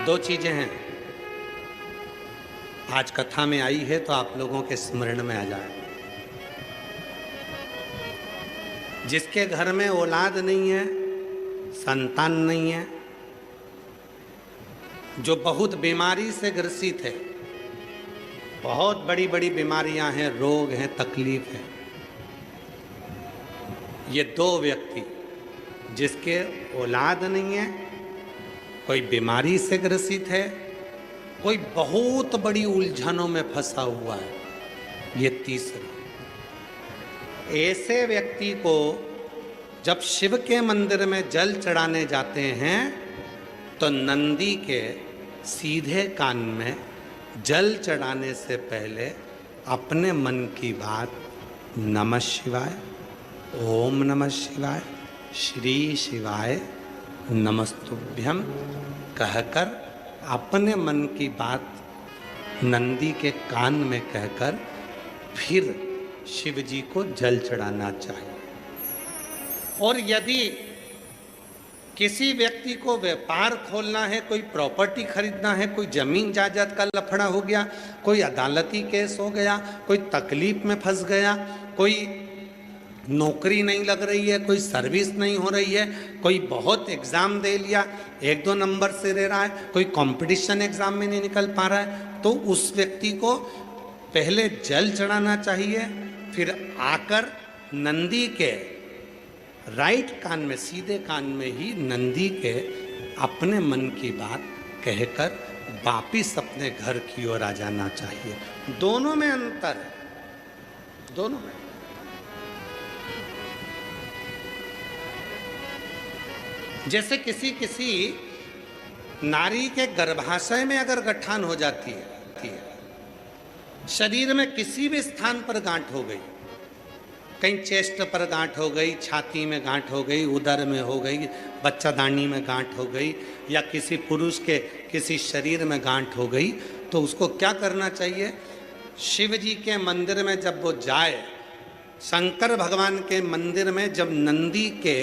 दो चीजें हैं, आज कथा में आई है तो आप लोगों के स्मरण में आ जाए। जिसके घर में औलाद नहीं है, संतान नहीं है, जो बहुत बीमारी से ग्रसित है, बहुत बड़ी बड़ी बीमारियां हैं, रोग हैं, तकलीफ है, ये 2 व्यक्ति जिसके औलाद नहीं है, कोई बीमारी से ग्रसित है, कोई बहुत बड़ी उलझनों में फंसा हुआ है, ये तीसरा। ऐसे व्यक्ति को जब शिव के मंदिर में जल चढ़ाने जाते हैं तो नंदी के सीधे कान में जल चढ़ाने से पहले अपने मन की बात नमः शिवाय, ओम नमः शिवाय, श्री शिवाय नमस्तुभ्यम कहकर अपने मन की बात नंदी के कान में कहकर फिर शिव जी को जल चढ़ाना चाहिए। और यदि किसी व्यक्ति को व्यापार खोलना है, कोई प्रॉपर्टी खरीदना है, कोई जमीन जायदाद का लफड़ा हो गया, कोई अदालती केस हो गया, कोई तकलीफ में फंस गया, कोई नौकरी नहीं लग रही है, कोई सर्विस नहीं हो रही है, कोई बहुत एग्ज़ाम दे लिया, 1-2 नंबर से दे रहा है, कोई कंपटीशन एग्ज़ाम में नहीं निकल पा रहा है, तो उस व्यक्ति को पहले जल चढ़ाना चाहिए, फिर आकर नंदी के राइट कान में, सीधे कान में ही नंदी के अपने मन की बात कहकर वापिस अपने घर की ओर आ जाना चाहिए। दोनों में अंतर है, दोनों में। जैसे किसी नारी के गर्भाशय में अगर गठान हो जाती है, शरीर में किसी भी स्थान पर गांठ हो गई, कहीं चेस्ट पर गांठ हो गई, छाती में गांठ हो गई, उदर में हो गई, बच्चादानी में गांठ हो गई, या किसी पुरुष के किसी शरीर में गांठ हो गई, तो उसको क्या करना चाहिए? शिव जी के मंदिर में जब वो जाए, शंकर भगवान के मंदिर में जब नंदी के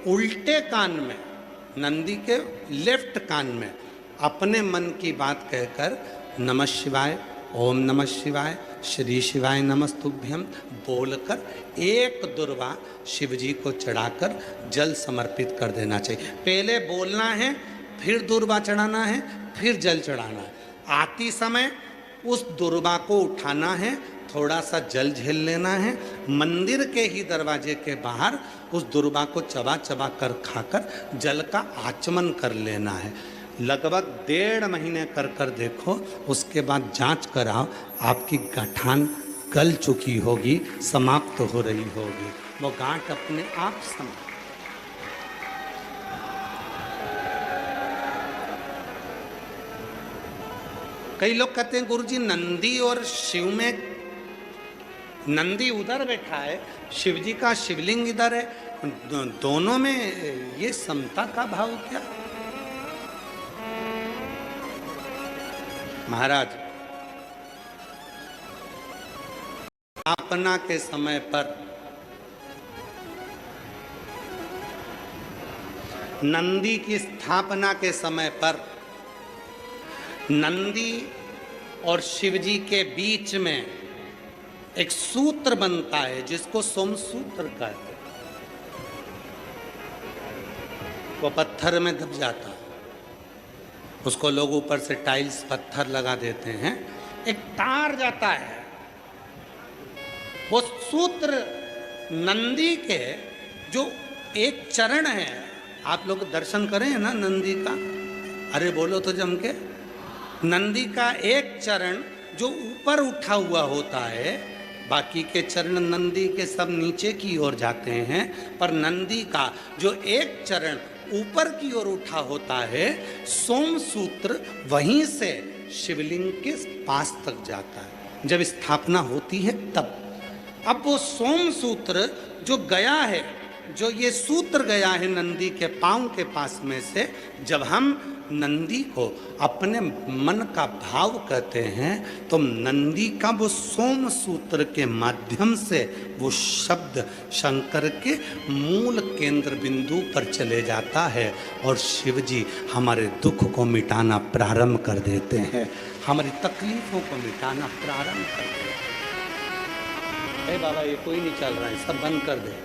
उल्टे कान में नंदी के लेफ्ट कान में अपने मन की बात कहकर नमः शिवाय, ओम नमः शिवाय, श्री शिवाय नमस्तुभ्यम बोलकर एक दुर्वा शिव जी को चढ़ाकर जल समर्पित कर देना चाहिए। पहले बोलना है, फिर दुर्वा चढ़ाना है, फिर जल चढ़ाना है। आती समय उस दुर्वा को उठाना है, थोड़ा सा जल झेल लेना है, मंदिर के ही दरवाजे के बाहर उस दुर्वा को चबा चबा कर खाकर जल का आचमन कर लेना है। लगभग 1.5 महीने कर देखो, उसके बाद जांच कराओ, आपकी गठान गल चुकी होगी, समाप्त हो रही होगी, वो गांठ अपने आप समाप्त। कई लोग कहते हैं गुरुजी नंदी और शिव में, नंदी उधर बैठा है, शिव जी का शिवलिंग इधर है, दोनों में ये समता का भाव क्या? महाराज, स्थापना के समय पर नंदी की स्थापना के समय पर नंदी और शिव जी के बीच में एक सूत्र बनता है जिसको सोम सूत्र कहते हैं। वो पत्थर में दब जाता है, उसको लोग ऊपर से टाइल्स पत्थर लगा देते हैं, एक तार जाता है। वो सूत्र नंदी के जो एक चरण है, आप लोग दर्शन करें ना नंदी का, अरे बोलो तो जम के, नंदी का एक चरण जो ऊपर उठा हुआ होता है, बाकी के चरण नंदी के सब नीचे की ओर जाते हैं, पर नंदी का जो एक चरण ऊपर की ओर उठा होता है, सोम सूत्र वहीं से शिवलिंग के पास तक जाता है। जब स्थापना होती है तब, अब वो सोम सूत्र जो गया है, जो ये सूत्र गया है नंदी के पांव के पास में से, जब हम नंदी को अपने मन का भाव कहते हैं तो नंदी का वो सोम सूत्र के माध्यम से वो शब्द शंकर के मूल केंद्र बिंदु पर चले जाता है और शिव जी हमारे दुख को मिटाना प्रारंभ कर देते हैं, हमारी तकलीफों को मिटाना प्रारंभ कर देते हैं। बाबा ये कोई नहीं चल रहा है, सब बंद कर दे।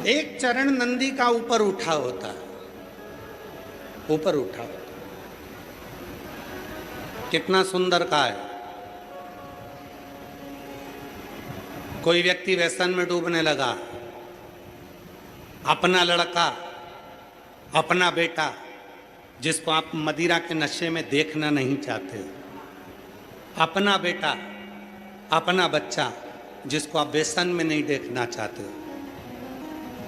एक चरण नंदी का ऊपर उठा होता है, ऊपर उठा होता, कितना सुंदर का है। कोई व्यक्ति व्यसन में डूबने लगा, अपना लड़का, अपना बेटा, जिसको आप मदिरा के नशे में देखना नहीं चाहते, अपना बेटा, अपना बच्चा जिसको आप व्यसन में नहीं देखना चाहते हो,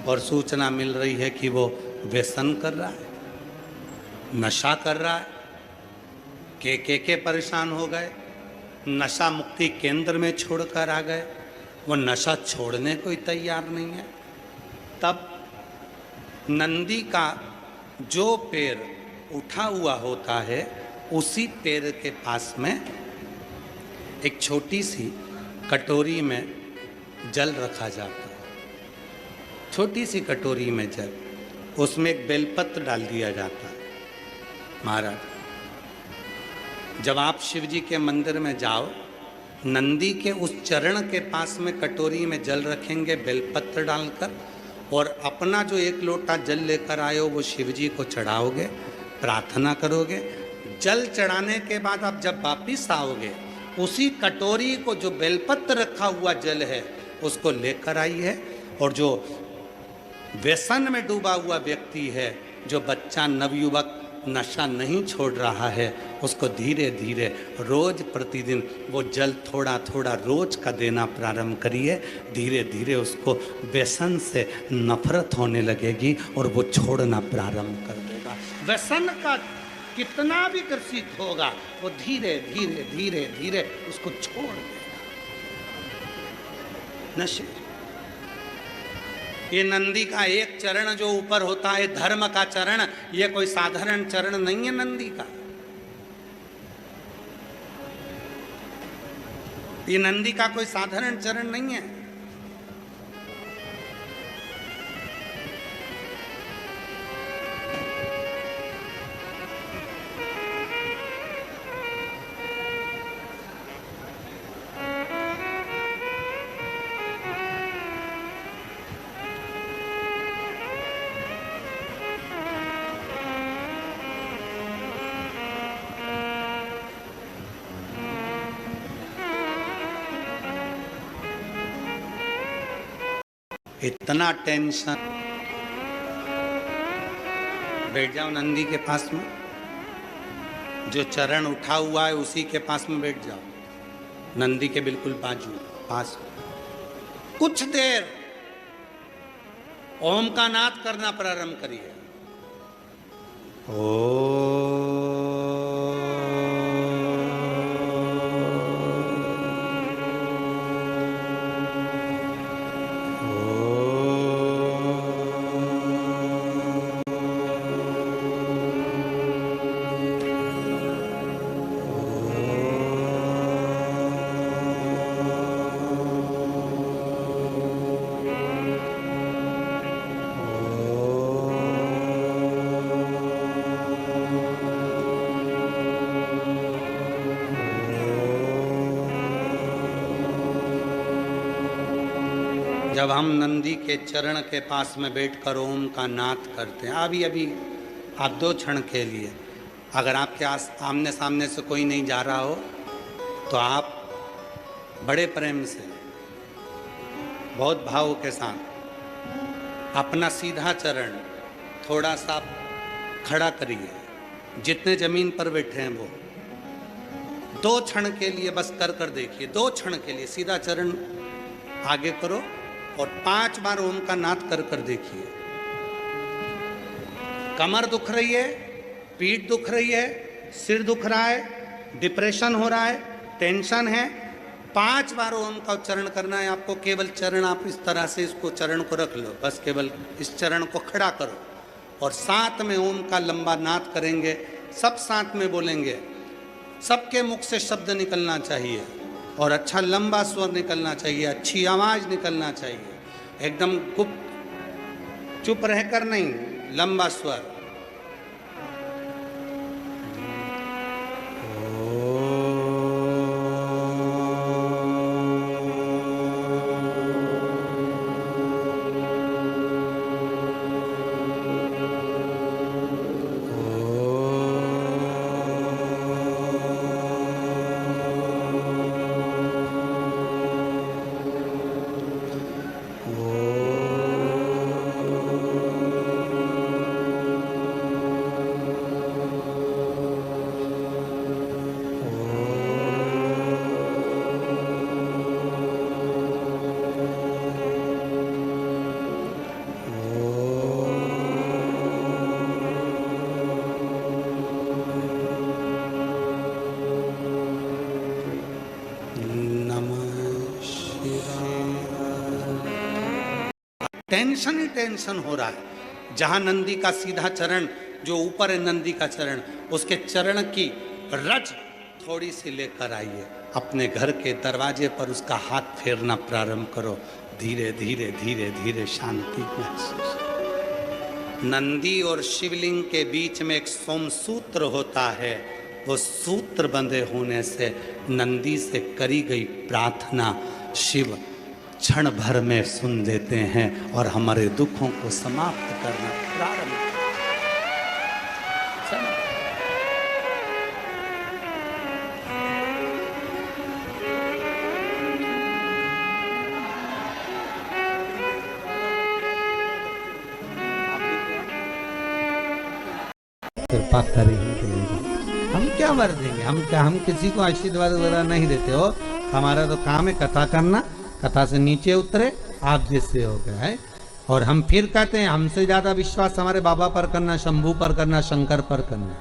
और सूचना मिल रही है कि वो व्यसन कर रहा है, नशा कर रहा है, के परेशान हो गए, नशा मुक्ति केंद्र में छोड़कर आ गए, वो नशा छोड़ने को ही तैयार नहीं है। तब नंदी का जो पैर उठा हुआ होता है, उसी पैर के पास में एक छोटी सी कटोरी में जल रखा जाता है, छोटी सी कटोरी में जल, उसमें एक बेलपत्र डाल दिया जाता है। महाराज, जब आप शिव जी के मंदिर में जाओ, नंदी के उस चरण के पास में कटोरी में जल रखेंगे बेलपत्र डालकर, और अपना जो 1 लोटा जल लेकर आए हो वो शिव जी को चढ़ाओगे, प्रार्थना करोगे। जल चढ़ाने के बाद आप जब वापिस आओगे, उसी कटोरी को जो बेलपत्र रखा हुआ जल है उसको लेकर आइए, और जो व्यसन में डूबा हुआ व्यक्ति है, जो बच्चा नवयुवक नशा नहीं छोड़ रहा है, उसको धीरे धीरे रोज प्रतिदिन वो जल थोड़ा थोड़ा रोज का देना प्रारंभ करिए। धीरे धीरे उसको व्यसन से नफरत होने लगेगी और वो छोड़ना प्रारंभ कर देगा। व्यसन का कितना भी ग्रसित होगा, वो धीरे धीरे धीरे धीरे उसको छोड़ देगा। नशे, ये नंदी का एक चरण जो ऊपर होता है, धर्म का चरण, ये कोई साधारण चरण नहीं है नंदी का। ये नंदी का कोई साधारण चरण नहीं है। इतना टेंशन। बैठ जाओ नंदी के पास में, जो चरण उठा हुआ है उसी के पास में बैठ जाओ, नंदी के बिल्कुल बाजू पास। कुछ देर ओम का नाद करना प्रारंभ करिए। जब हम नंदी के चरण के पास में बैठकर ओम का नाद करते हैं, अभी आप 2 क्षण के लिए, अगर आपके आमने सामने से कोई नहीं जा रहा हो तो आप बड़े प्रेम से, बहुत भाव के साथ अपना सीधा चरण थोड़ा सा खड़ा करिए, जितने जमीन पर बैठे हैं वो 2 क्षण के लिए बस कर देखिए। 2 क्षण के लिए सीधा चरण आगे करो और 5 बार ओम का नाद कर देखिए। कमर दुख रही है, पीठ दुख रही है, सिर दुख रहा है, डिप्रेशन हो रहा है, टेंशन है, 5 बार ओम का उच्चारण करना है आपको। केवल चरण आप इस तरह से इसको चरण को रख लो, बस केवल इस चरण को खड़ा करो और साथ में ओम का लंबा नाद करेंगे। सब साथ में बोलेंगे, सबके मुख से शब्द निकलना चाहिए और अच्छा लंबा स्वर निकलना चाहिए, अच्छी आवाज निकलना चाहिए, एकदम गुप्त चुप रहकर नहीं, लंबा स्वर। टेंशन ही टेंशन हो रहा है। जहां नंदी का सीधा चरण जो ऊपर है, नंदी का चरण, उसके चरण की रज थोड़ी सी लेकर आइए, अपने घर के दरवाजे पर उसका हाथ फेरना प्रारंभ करो। धीरे धीरे धीरे धीरे शांति महसूस। नंदी और शिवलिंग के बीच में एक सोमसूत्र होता है, वो सूत्र बंधे होने से नंदी से करी गई प्रार्थना शिव क्षण भर में सुन देते हैं और हमारे दुखों को समाप्त करना प्रारंभ। कृपा करेंगे, हम क्या वर देंगे, हम किसी को आशीर्वाद वगैरह नहीं देते हो। हमारा तो काम है कथा करना, कथा से नीचे उतरे आप जैसे हो गए हैं। और हम फिर कहते हैं हमसे ज्यादा विश्वास हमारे बाबा पर करना, शंभू पर करना, शंकर पर करना।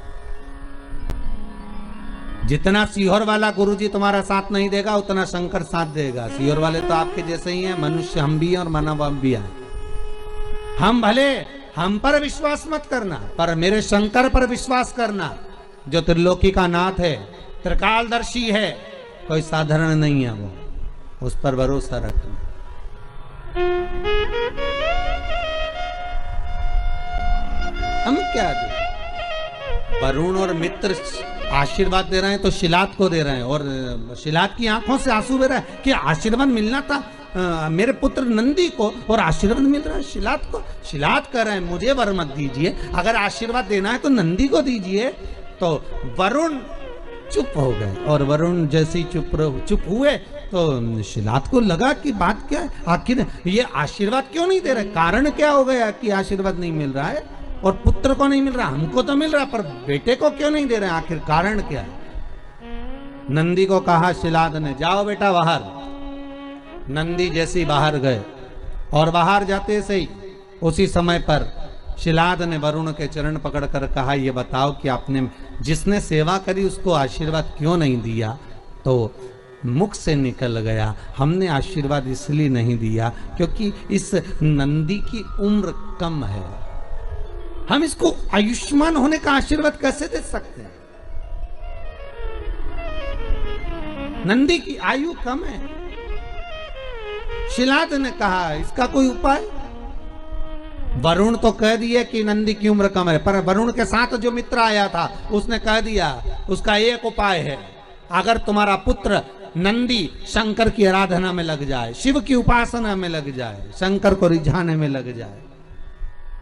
जितना सीहोर वाला गुरुजी तुम्हारा साथ नहीं देगा उतना शंकर साथ देगा। सीहोर वाले तो आपके जैसे ही हैं, मनुष्य हम भी हैं और मानव आप भी हैं। हम भले हम पर विश्वास मत करना, पर मेरे शंकर पर विश्वास करना, जो त्रिलोकी का नाथ है, त्रिकालदर्शी है, कोई साधारण नहीं है वो, उस पर भरोसा रखना। हम क्या दे, वरुण और मित्र आशीर्वाद दे रहे हैं तो शिलात को दे रहे हैं, और शिलात की आंखों से आंसू बह रहा है कि आशीर्वाद मिलना था मेरे पुत्र नंदी को और आशीर्वाद मिल रहा है शिलात को। शिलात कर रहे हैं मुझे वर मत दीजिए, अगर आशीर्वाद देना है तो नंदी को दीजिए। तो वरुण चुप हो गए, और वरुण जैसे ही चुप हुए तो शिलात को लगा कि बात क्या है, आखिर ये आशीर्वाद क्यों नहीं दे रहे, कारण क्या हो गया कि आशीर्वाद नहीं मिल रहा है, और पुत्र को नहीं मिल रहा, हमको तो मिल रहा पर बेटे को क्यों नहीं दे रहे, आखिर कारण क्या है। नंदी को कहा शिलाद ने, जाओ बेटा बाहर। नंदी जैसे बाहर गए, और बाहर जाते से ही उसी समय पर शिलाद ने वरुण के चरण पकड़कर कहा, ये बताओ कि आपने जिसने सेवा करी उसको आशीर्वाद क्यों नहीं दिया। तो मुख से निकल गया, हमने आशीर्वाद इसलिए नहीं दिया क्योंकि इस नंदी की उम्र कम है, हम इसको आयुष्मान होने का आशीर्वाद कैसे दे सकते हैं। नंदी की आयु कम है। शिलाद ने कहा इसका कोई उपाय। वरुण तो कह दिए कि नंदी की उम्र कम है, पर वरुण के साथ जो मित्र आया था उसने कह दिया उसका एक उपाय है, अगर तुम्हारा पुत्र नंदी शंकर की आराधना में लग जाए, शिव की उपासना में लग जाए, शंकर को रिझाने में लग जाए,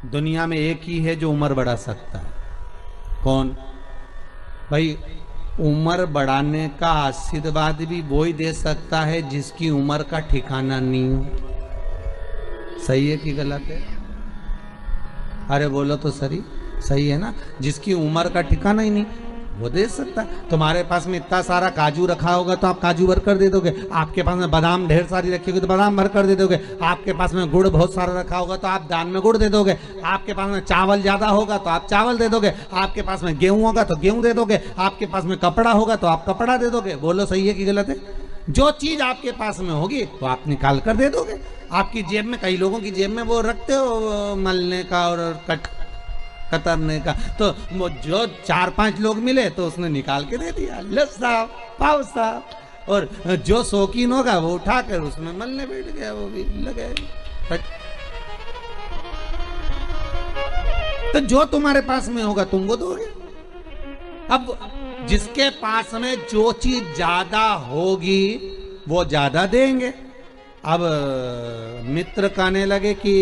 दुनिया में एक ही है जो उम्र बढ़ा सकता है। कौन भाई? उम्र बढ़ाने का आशीर्वाद भी वो ही दे सकता है जिसकी उम्र का ठिकाना नहीं हो। सही है कि गलत है? अरे बोलो तो सही है ना। जिसकी उम्र का ठिकाना ही नहीं वो दे सकता है। तुम्हारे पास में इतना सारा काजू रखा होगा तो आप काजू भर कर दे दोगे, आपके पास में बादाम ढेर सारी रखी होगी तो बादाम भर कर दे दोगे, आपके पास में गुड़ बहुत सारा रखा होगा तो आप दान में गुड़ दे दोगे, आपके पास में चावल ज्यादा होगा तो आप चावल दे दोगे, आपके पास में गेहूं होगा तो गेहूं दे दोगे, आपके पास में कपड़ा होगा तो आप कपड़ा दे दोगे। बोलो सही है कि गलत है? जो चीज आपके पास में होगी वो आप निकाल कर दे दोगे। आपकी जेब में, कई लोगों की जेब में वो रखते हो मलने का और कतरने का, तो वो जो 4-5 लोग मिले तो उसने निकाल के दे दिया, लो साहब पाओ साहब। और जो शौकीन होगा वो उठाकर उसमें मलने बैठ गया, वो भी लगे। तो जो तुम्हारे पास में होगा तुम वो दोगे। अब जिसके पास में जो चीज ज्यादा होगी वो ज्यादा देंगे। अब मित्र कहने लगे कि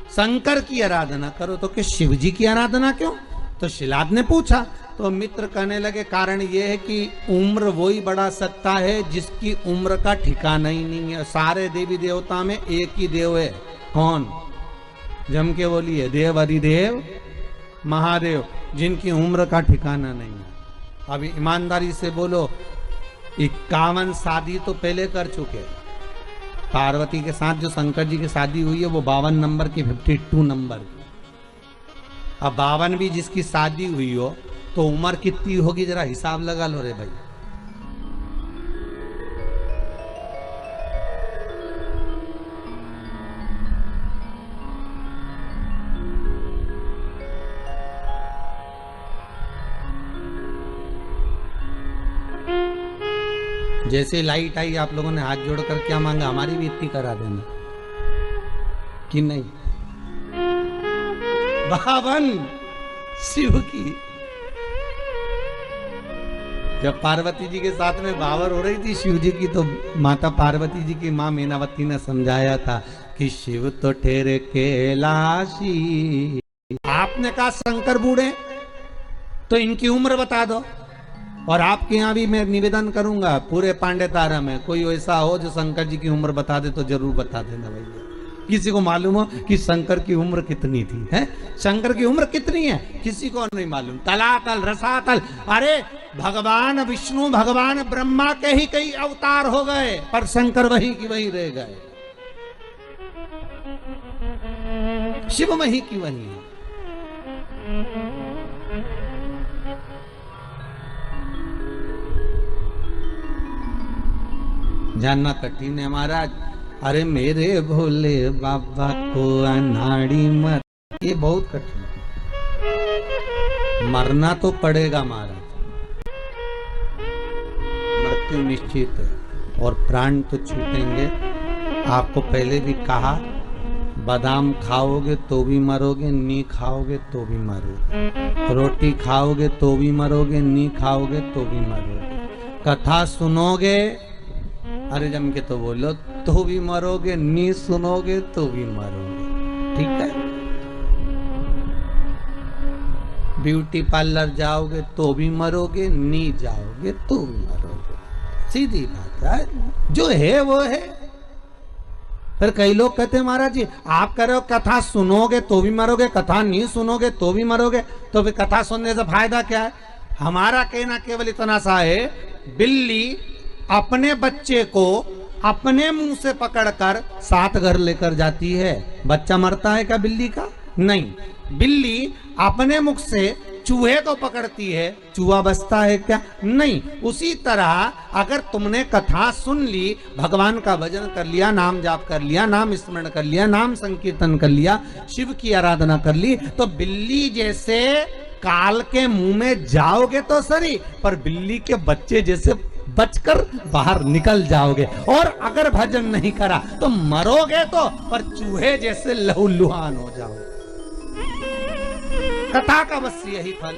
शंकर की आराधना करो, तो कि शिव जी की आराधना क्यों? तो शिलाद ने पूछा, तो मित्र कहने लगे कारण ये है कि उम्र वो ही बढ़ा सकता है जिसकी उम्र का ठिकाना ही नहीं है। सारे देवी देवता में एक ही देव है, कौन? जम के बोलिए, देव अधिदेव महादेव, जिनकी उम्र का ठिकाना नहीं है। अभी ईमानदारी से बोलो, 51 शादी तो पहले कर चुके। पार्वती के साथ जो शंकर जी की शादी हुई है वो 52 नंबर की, 52 नंबर की। अब 52 भी जिसकी शादी हुई हो तो उम्र कितनी होगी जरा हिसाब लगा लो रे भाई। जैसे लाइट आई आप लोगों ने हाथ जोड़कर क्या मांगा, हमारी भी इतनी करा देना कि नहीं? 52 शिव की। जब पार्वती जी के साथ में बावर हो रही थी शिव जी की, तो माता पार्वती जी की मां मीनावती ने समझाया था कि शिव तो ठहरे कैलाशी। आपने कहा शंकर बूढ़े, तो इनकी उम्र बता दो। और आपके यहाँ भी मैं निवेदन करूंगा, पूरे पांडे तारा में कोई ऐसा हो जो शंकर जी की उम्र बता दे तो जरूर बता देना भैया। किसी को मालूम हो कि शंकर की उम्र कितनी थी? है शंकर की उम्र कितनी है किसी को नहीं मालूम। तलातल रसातल, अरे भगवान विष्णु भगवान ब्रह्मा के ही कई अवतार हो गए, पर शंकर वही की वही रह गए, शिव वही की वही है। जानना कठिन है महाराज। अरे मेरे भोले बाबा को अनाड़ी मत, ये बहुत कठिन है। मरना तो पड़ेगा महाराज, मृत्यु निश्चित है और प्राण तो छूटेंगे। आपको पहले भी कहा, बादाम खाओगे तो भी मरोगे, नी खाओगे तो भी मरोगे, रोटी खाओगे तो भी मरोगे, नी खाओगे तो भी मरोगे, कथा सुनोगे, अरे जम के तो बोलो, तो भी मरोगे, नी सुनोगे तो भी मरोगे। ठीक है। ब्यूटी पार्लर जाओगे तो भी मरोगे, नी जाओगे तो भी मरोगे। सीधी बात है, जो है वो है। फिर कई लोग कहते हैं महाराज जी आप कह रहे हो कथा सुनोगे तो भी मरोगे, कथा नहीं सुनोगे तो भी मरोगे, तो फिर कथा सुनने से फायदा क्या है? हमारा कहना केवल इतना सा है, बिल्ली अपने बच्चे को अपने मुंह से पकड़कर 7 घर लेकर जाती है। बच्चा मरता है क्या बिल्ली का? नहीं। बिल्ली अपने मुख से चूहे को पकड़ती है, चूहा बचता है क्या? नहीं। उसी तरह अगर तुमने कथा सुन ली, भगवान का भजन कर लिया, नाम जाप कर लिया, नाम स्मरण कर लिया, नाम संकीर्तन कर लिया, शिव की आराधना कर ली, तो बिल्ली जैसे काल के मुंह में जाओगे तो सही, पर बिल्ली के बच्चे जैसे बचकर बाहर निकल जाओगे। और अगर भजन नहीं करा तो मरोगे तो, पर चूहे जैसे लहूलुहान हो जाओगे। कथा का बस यही फल,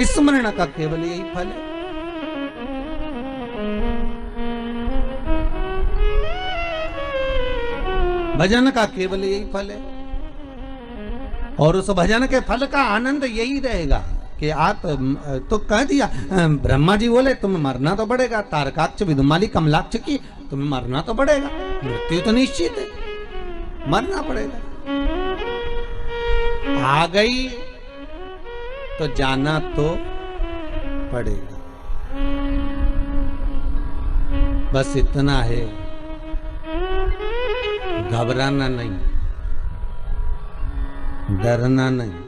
स्मरण का केवल यही फल है। भजन का केवल यही फल है, और उस भजन के फल का आनंद यही रहेगा कि आप तो कह दिया, ब्रह्मा जी बोले तुम्हें मरना तो पड़ेगा, तारकाक्ष विदुमाली कमलाक्ष की तुम्हें मरना तो पड़ेगा, मृत्यु तो निश्चित है, मरना पड़ेगा। आ गई तो जाना तो पड़ेगा। बस इतना है, घबराना नहीं, डरना नहीं,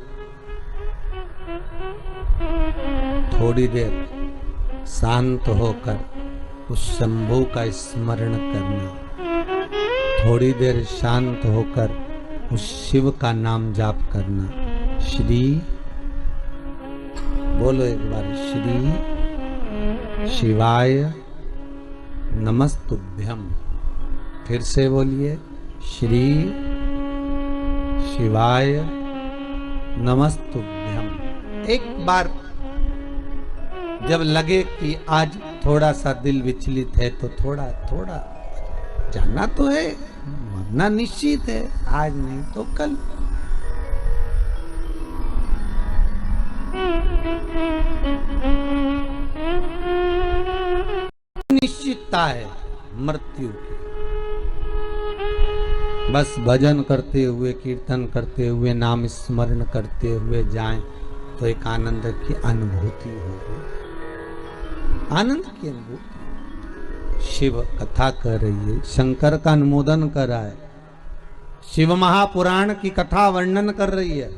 थोड़ी देर शांत होकर उस शंभू का स्मरण करना, थोड़ी देर शांत होकर उस शिव का नाम जाप करना। श्री बोलो एक बार, श्री शिवाय नमस्तुभ्यम। फिर से बोलिए, श्री शिवाय नमस्तुभ्यम। एक बार जब लगे कि आज थोड़ा सा दिल विचलित है तो थोड़ा थोड़ा जाना तो है, मरना निश्चित है, आज नहीं तो कल। निश्चितता है मृत्यु की। बस भजन करते हुए, कीर्तन करते हुए, नाम स्मरण करते हुए जाएं तो एक आनंद की अनुभूति होगी, आनंद की अनुभूति। शिव कथा कर रही है, शंकर का अनुमोदन कर रहा है, शिव महापुराण की कथा वर्णन कर रही है।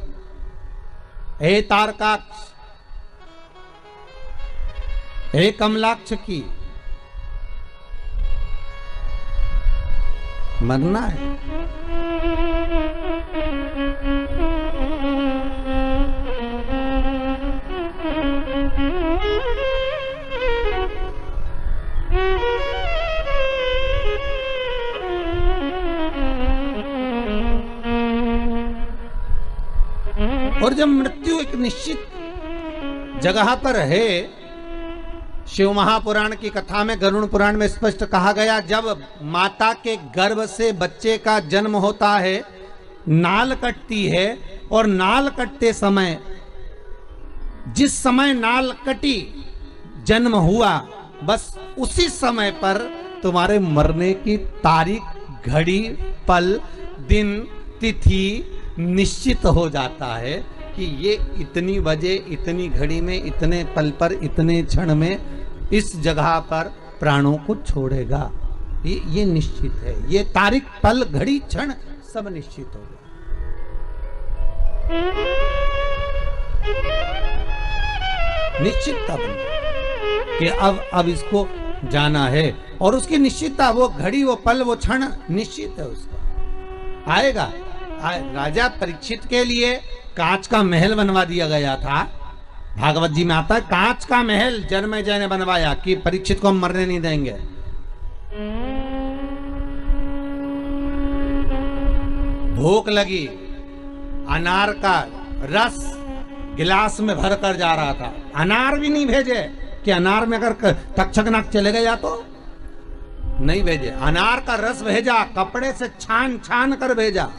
हे तारकाक्ष, हे कमलाक्ष की, मरना है। और जब मृत्यु एक निश्चित जगह पर है, शिव महापुराण की कथा में, गरुड़ पुराण में स्पष्ट कहा गया, जब माता के गर्भ से बच्चे का जन्म होता है, नाल कटती है, और नाल कटते समय, जिस समय नाल कटी, जन्म हुआ, बस उसी समय पर तुम्हारे मरने की तारीख, घड़ी, पल, दिन, तिथि निश्चित हो जाता है कि ये इतनी बजे, इतनी घड़ी में, इतने पल पर, इतने क्षण में इस जगह पर प्राणों को छोड़ेगा। ये निश्चित है, ये तारीख, पल, घड़ी, क्षण सब निश्चित हो गया। निश्चितता बन कि अब इसको जाना है, और उसकी निश्चितता, वो घड़ी, वो पल, वो क्षण निश्चित है, उसका आएगा। राजा परीक्षित के लिए कांच का महल बनवा दिया गया था, भागवत जी में आता है, कांच का महल जन्मेजय ने बनवाया कि परीक्षित को हम मरने नहीं देंगे। भूख लगी, अनार का रस गिलास में भर कर जा रहा था। अनार भी नहीं भेजे कि अनार में अगर तक्षक नाक चले गया तो नहीं भेजे, अनार का रस भेजा, कपड़े से छान छान कर भेजा।